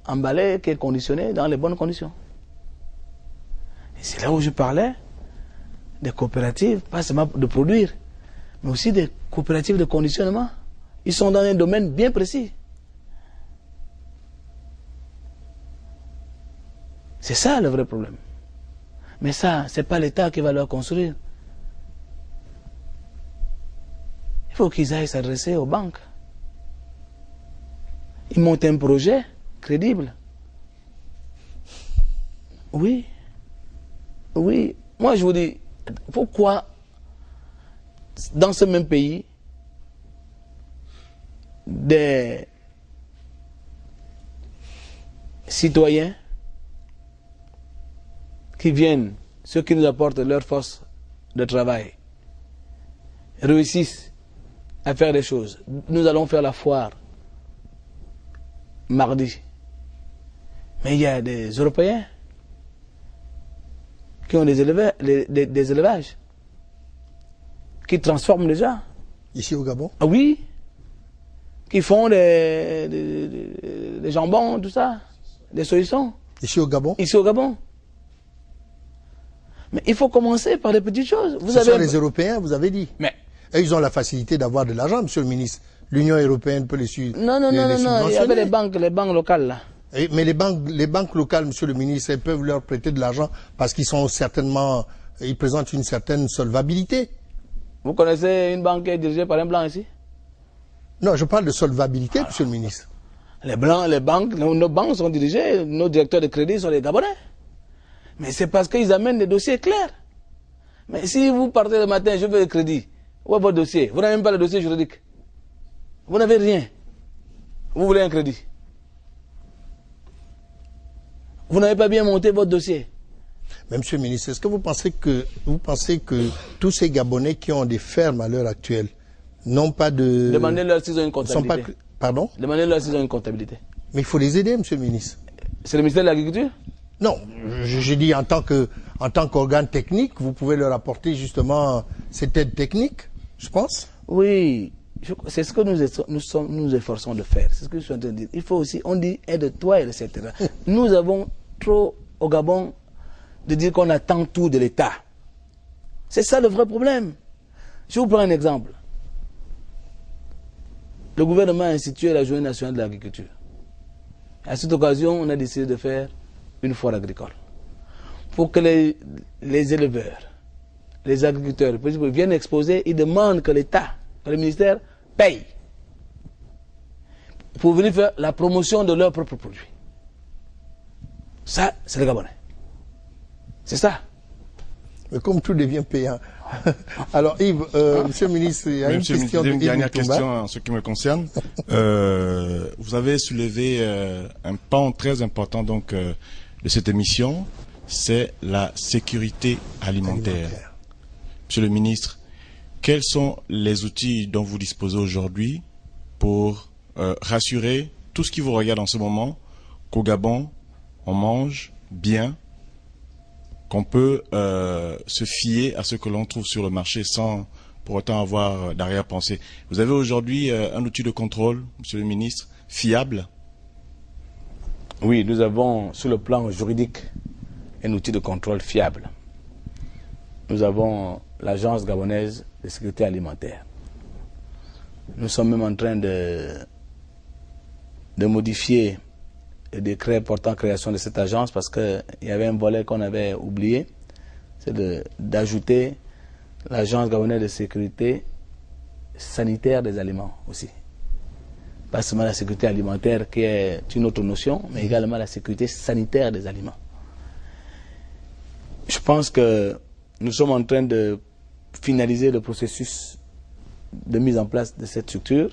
emballé, qui est conditionné dans les bonnes conditions. Et c'est là où je parlais des coopératives, pas seulement de produire, mais aussi des coopératives de conditionnement. Ils sont dans un domaine bien précis. C'est ça le vrai problème. Mais ça, c'est pas l'État qui va leur construire. Il faut qu'ils aillent s'adresser aux banques. Ils montent un projet crédible. Oui. Oui. Moi, je vous dis, pourquoi dans ce même pays, des citoyens qui viennent, ceux qui nous apportent leur force de travail, réussissent à faire des choses. Nous allons faire la foire mardi. Mais il y a des Européens qui ont des élevages, qui transforment déjà.
Ici au Gabon?
Ah oui. Qui font des jambons, tout ça, des saucissons.
Ici au Gabon?
Ici au Gabon. Mais il faut commencer par les petites choses.
Ce sont les Européens, vous avez dit.
Mais
et ils ont la facilité d'avoir de l'argent, monsieur le ministre. L'Union européenne peut les suivre.
Non, il y avait les banques locales là.
Mais les banques locales, monsieur le ministre, elles peuvent leur prêter de l'argent parce qu'ils sont certainement, ils présentent une certaine solvabilité.
Vous connaissez une banque qui est dirigée par un blanc ici?
Non, je parle de solvabilité, monsieur le ministre.
Les blancs, nos banques sont dirigées, nos directeurs de crédit sont les Gabonais. Mais c'est parce qu'ils amènent des dossiers clairs. Mais si vous partez le matin, je veux le crédit, où est votre dossier? Vous n'avez même pas le dossier juridique. Vous n'avez rien. Vous voulez un crédit. Vous n'avez pas bien monté votre dossier.
Mais monsieur le ministre, est-ce que vous pensez que tous ces Gabonais qui ont des fermes à l'heure actuelle n'ont pas de...
Demandez-leur s'ils ont une comptabilité.
Pardon?
Demandez-leur s'ils ont une comptabilité.
Mais il faut les aider, monsieur le ministre.
C'est le ministère de l'Agriculture?
Non, je dis en tant qu'organe technique, vous pouvez leur apporter justement cette aide technique, je pense.
Oui, c'est ce que nous efforçons de faire. C'est ce que je suis en train de dire. Il faut aussi, on dit aide-toi, etc. Nous avons trop au Gabon de dire qu'on attend tout de l'État. C'est ça le vrai problème. Je vous prends un exemple. Le gouvernement a institué la Journée nationale de l'agriculture. À cette occasion, on a décidé de faire une foire agricole. Pour que les éleveurs, les agriculteurs viennent exposer, ils demandent que l'État, que le ministère paye pour venir faire la promotion de leurs propres produits. Ça, c'est le Gabonais. C'est ça.
Mais comme tout devient payant. Alors Yves, monsieur le ministre, il y a une question de Yves
dernière
Mitumba.
question en ce qui me concerne. Vous avez soulevé un pan très important donc de cette émission, c'est la sécurité alimentaire. Monsieur le ministre, quels sont les outils dont vous disposez aujourd'hui pour rassurer tout ce qui vous regarde en ce moment qu'au Gabon, on mange bien, qu'on peut se fier à ce que l'on trouve sur le marché sans pour autant avoir d'arrière-pensée. Vous avez aujourd'hui un outil de contrôle, monsieur le ministre, fiable?
Oui, nous avons sur le plan juridique un outil de contrôle fiable. Nous avons l'Agence gabonaise de sécurité alimentaire. Nous sommes même en train de modifier le décret portant création de cette agence parce qu'il y avait un volet qu'on avait oublié, c'est d'ajouter l'Agence gabonaise de sécurité sanitaire des aliments aussi. Pas seulement la sécurité alimentaire qui est une autre notion, mais également la sécurité sanitaire des aliments. Je pense que nous sommes en train de finaliser le processus de mise en place de cette structure.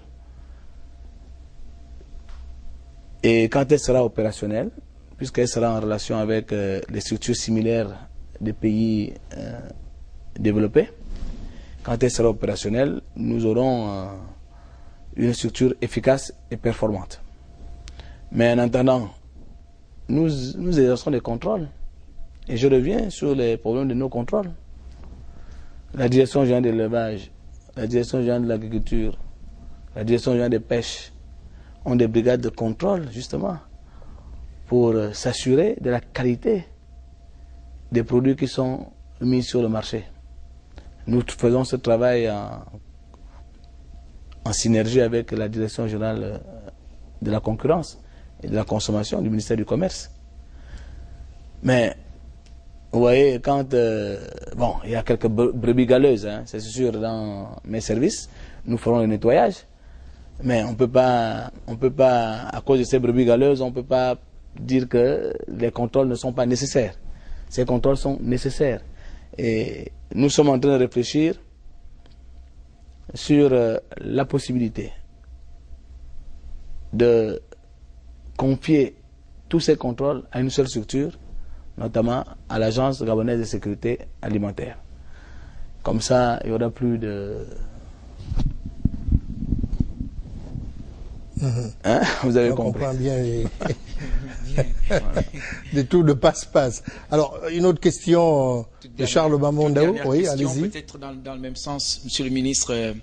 Et quand elle sera opérationnelle, puisqu'elle sera en relation avec les structures similaires des pays développés, quand elle sera opérationnelle, nous aurons une structure efficace et performante. Mais en attendant, nous exerçons des contrôles. Et je reviens sur les problèmes de nos contrôles. La direction générale de l'élevage, la direction générale de l'agriculture, la direction générale des pêches ont des brigades de contrôle, justement, pour s'assurer de la qualité des produits qui sont mis sur le marché. Nous faisons ce travail en synergie avec la direction générale de la concurrence et de la consommation du ministère du Commerce. Mais, vous voyez, quand... bon, il y a quelques brebis galeuses, hein, c'est sûr, dans mes services, nous ferons le nettoyage. Mais on peut pas, à cause de ces brebis galeuses, on ne peut pas dire que les contrôles ne sont pas nécessaires. Ces contrôles sont nécessaires. Et nous sommes en train de réfléchir sur la possibilité de confier tous ces contrôles à une seule structure, notamment à l'Agence gabonaise de sécurité alimentaire. Comme ça, il n'y aura plus de... Hein? Vous avez compris.
On comprend bien des tours de passe-passe. Alors, une autre question de Charles Obamondao. Oui, allez-y.
Peut-être dans le même sens, monsieur le ministre,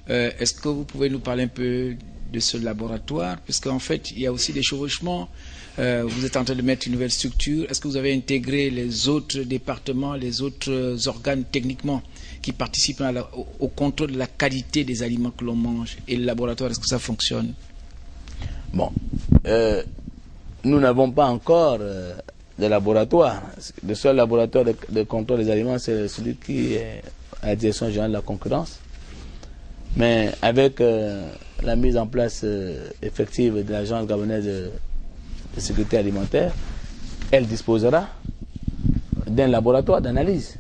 est-ce que vous pouvez nous parler un peu de ce laboratoire? Parce qu'en fait, il y a aussi des chevauchements vous êtes en train de mettre une nouvelle structure. Est-ce que vous avez intégré les autres départements, les autres organes techniquement qui participent au contrôle de la qualité des aliments que l'on mange? Et le laboratoire, est-ce que ça fonctionne?
Bon, nous n'avons pas encore de laboratoire. Le seul laboratoire de contrôle des aliments, c'est celui qui est à la Direction générale de la concurrence. Mais avec la mise en place effective de l'Agence gabonaise de sécurité alimentaire, elle disposera d'un laboratoire d'analyse.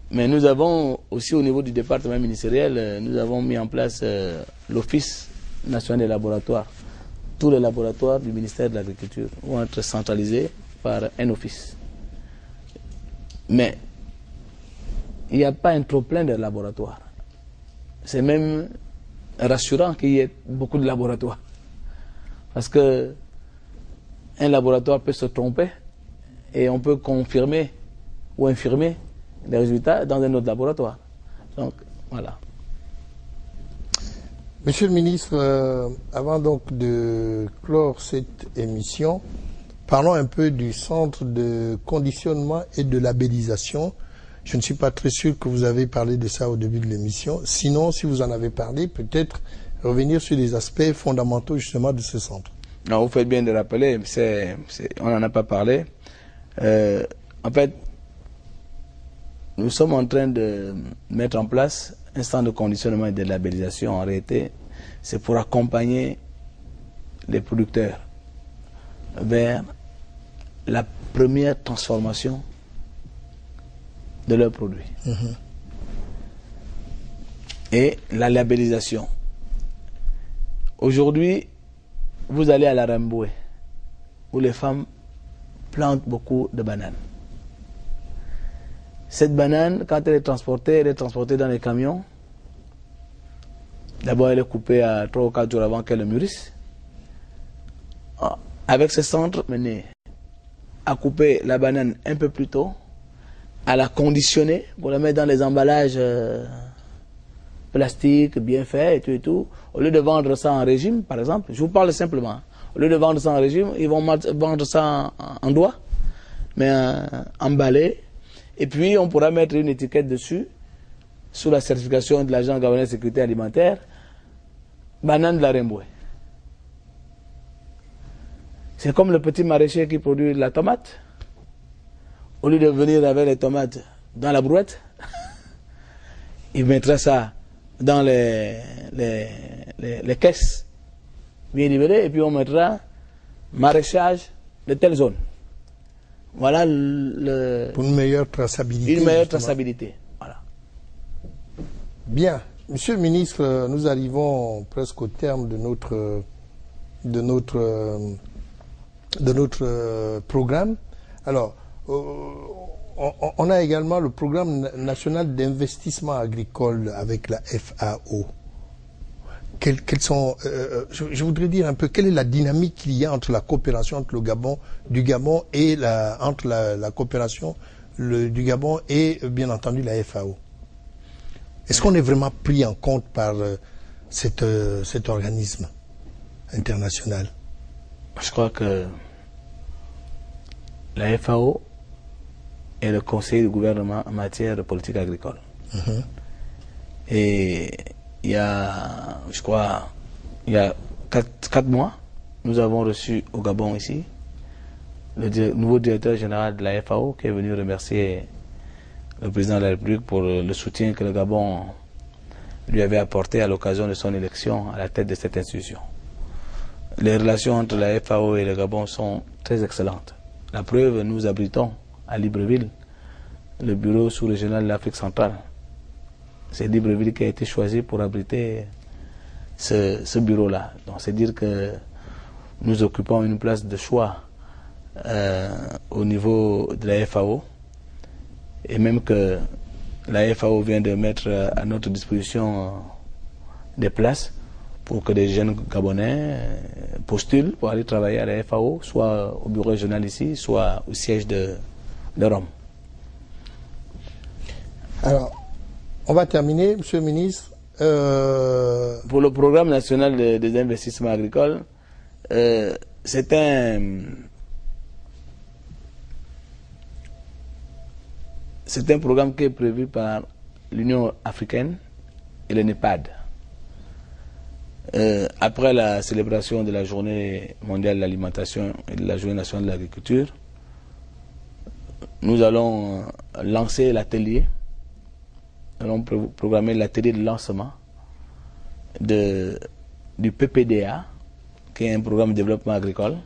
Mais nous avons aussi au niveau du département ministériel, nous avons mis en place l'Office national des laboratoires. Tous les laboratoires du ministère de l'Agriculture vont être centralisés par un office. Mais il n'y a pas un trop-plein de laboratoires. C'est même rassurant qu'il y ait beaucoup de laboratoires. Parce que un laboratoire peut se tromper et on peut confirmer ou infirmer les résultats dans un autre laboratoire. Donc, voilà.
Monsieur le ministre, avant donc de clore cette émission, parlons un peu du centre de conditionnement et de labellisation. Je ne suis pas très sûr que vous avez parlé de ça au début de l'émission. Sinon, si vous en avez parlé, peut-être revenir sur les aspects fondamentaux justement de ce centre.
Non, vous faites bien de rappeler, on n'en a pas parlé. En fait, nous sommes en train de mettre en place un centre de conditionnement et de labellisation. En réalité, c'est pour accompagner les producteurs vers la première transformation de leurs produits. Et la labellisation. Aujourd'hui, vous allez à la Ramboué, où les femmes plantent beaucoup de bananes. Cette banane, quand elle est transportée dans les camions. D'abord, elle est coupée à 3 ou 4 jours avant qu'elle mûrisse. Avec ce centre mené à couper la banane un peu plus tôt, à la conditionner pour la mettre dans les emballages plastiques bien faits et tout. Au lieu de vendre ça en régime, par exemple, je vous parle simplement. Au lieu de vendre ça en régime, ils vont vendre ça en doigt, mais emballé. Et puis, on pourra mettre une étiquette dessus, sous la certification de l'Agence gabonaise de sécurité alimentaire, banane de la Ramboué. C'est comme le petit maraîcher qui produit la tomate. Au lieu de venir avec les tomates dans la brouette, il mettra ça dans les caisses bien libérées et puis on mettra maraîchage de telle zone. Voilà
pour une meilleure traçabilité.
Une meilleure traçabilité. Voilà.
Bien. Monsieur le ministre, nous arrivons presque au terme de notre programme. Alors, on a également le programme national d'investissement agricole avec la FAO. Quels sont, je voudrais dire un peu, quelle est la dynamique qu'il y a entre la coopération entre du Gabon et entre la coopération du Gabon et bien entendu la FAO? Est-ce qu'on est vraiment pris en compte par cet organisme international?
Je crois que la FAO est le conseil du gouvernement en matière de politique agricole. Et il y a, je crois, il y a 4 mois, nous avons reçu au Gabon ici le nouveau directeur général de la FAO qui est venu remercier le président de la République pour le soutien que le Gabon lui avait apporté à l'occasion de son élection à la tête de cette institution. Les relations entre la FAO et le Gabon sont très excellentes. La preuve, nous abritons à Libreville le bureau sous-régional de l'Afrique centrale. C'est Libreville qui a été choisi pour abriter ce bureau-là. Donc c'est dire que nous occupons une place de choix au niveau de la FAO. Et même que la FAO vient de mettre à notre disposition des places pour que des jeunes Gabonais postulent pour aller travailler à la FAO, soit au bureau régional ici, soit au siège de Rome.
Alors, on va terminer, Monsieur le ministre.
Pour le programme national des investissements agricoles, c'est un programme qui est prévu par l'Union africaine et le NEPAD. Après la célébration de la journée mondiale de l'alimentation et de la journée nationale de l'agriculture, nous allons lancer l'atelier, nous allons programmer l'atelier de lancement du PPDA, qui est un programme de développement agricole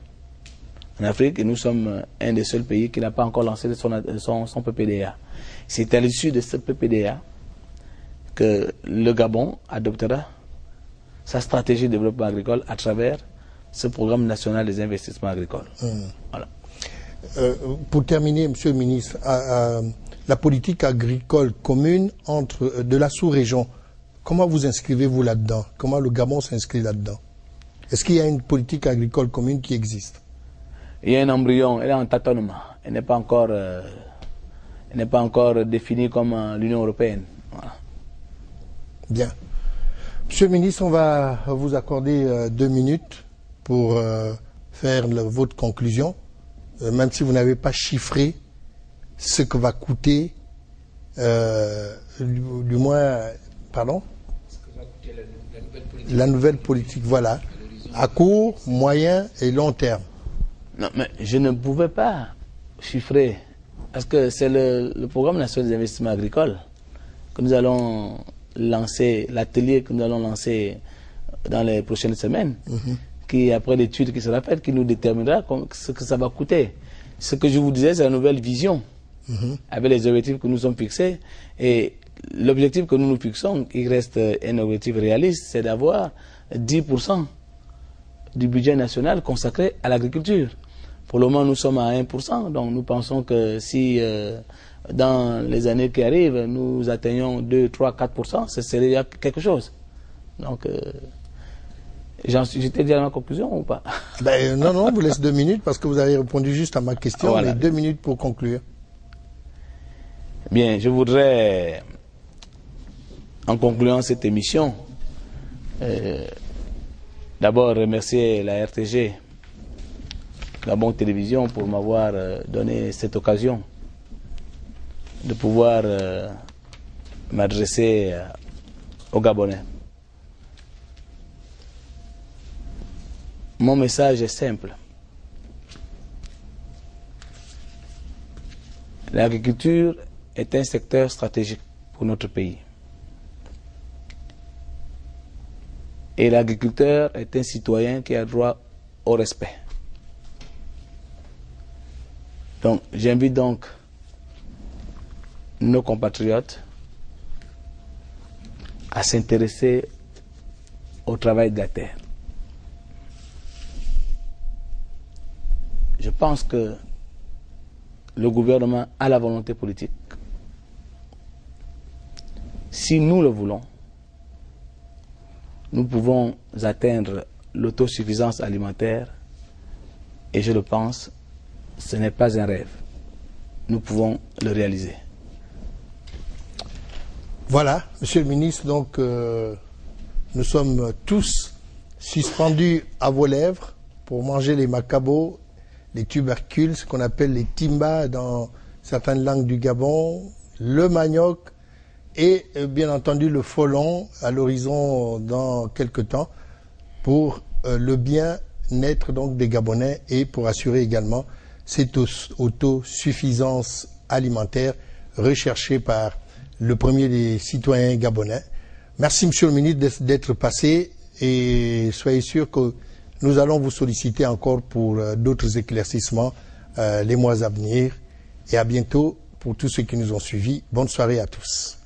en Afrique, et nous sommes un des seuls pays qui n'a pas encore lancé son PPDA. C'est à l'issue de ce PPDA que le Gabon adoptera sa stratégie de développement agricole à travers ce programme national des investissements agricoles. Voilà.
Pour terminer, Monsieur le ministre, la politique agricole commune de la sous-région, comment vous inscrivez-vous là-dedans? Comment le Gabon s'inscrit là-dedans? Est-ce qu'il y a une politique agricole commune qui existe?
Il y a un embryon, elle est en tâtonnement. Elle n'est pas encore définie comme l'Union européenne. Voilà.
Bien. Monsieur le ministre, on va vous accorder 2 minutes pour faire votre conclusion, même si vous n'avez pas chiffré ce que va coûter, du moins, pardon? Ce que va coûter la nouvelle politique, voilà, à court, moyen et long terme.
Non, mais je ne pouvais pas chiffrer, parce que c'est le programme national des investissements agricoles que nous allons lancer, l'atelier que nous allons lancer dans les prochaines semaines, qui, après l'étude qui sera faite, qui nous déterminera ce que ça va coûter. Ce que je vous disais, c'est la nouvelle vision, avec les objectifs que nous sommes fixés. Et l'objectif que nous nous fixons, qui reste un objectif réaliste, c'est d'avoir 10% du budget national consacré à l'agriculture. Pour le moment, nous sommes à 1%, donc nous pensons que si dans les années qui arrivent, nous atteignons 2, 3, 4%, ce serait quelque chose. Donc, j'étais déjà à ma conclusion ou pas?
Non, on vous laisse 2 minutes parce que vous avez répondu juste à ma question, voilà. Mais 2 minutes pour conclure.
Bien, je voudrais, en concluant cette émission, d'abord remercier la RTG, Gabon Télévision, pour m'avoir donné cette occasion de pouvoir m'adresser aux Gabonais. Mon message est simple. L'agriculture est un secteur stratégique pour notre pays. Et l'agriculteur est un citoyen qui a droit au respect. Donc, j'invite donc nos compatriotes à s'intéresser au travail de la terre. Je pense que le gouvernement a la volonté politique. Si nous le voulons, nous pouvons atteindre l'autosuffisance alimentaire et je le pense, ce n'est pas un rêve. Nous pouvons le réaliser.
Voilà, Monsieur le ministre, donc nous sommes tous suspendus à vos lèvres pour manger les macabos, les tubercules, ce qu'on appelle les timba dans certaines langues du Gabon, le manioc et bien entendu le folon à l'horizon dans quelques temps pour le bien-être donc des Gabonais et pour assurer également cette autosuffisance alimentaire recherchée par le premier des citoyens gabonais. Merci, Monsieur le ministre, d'être passé et soyez sûr que nous allons vous solliciter encore pour d'autres éclaircissements les mois à venir. Et à bientôt pour tous ceux qui nous ont suivis. Bonne soirée à tous.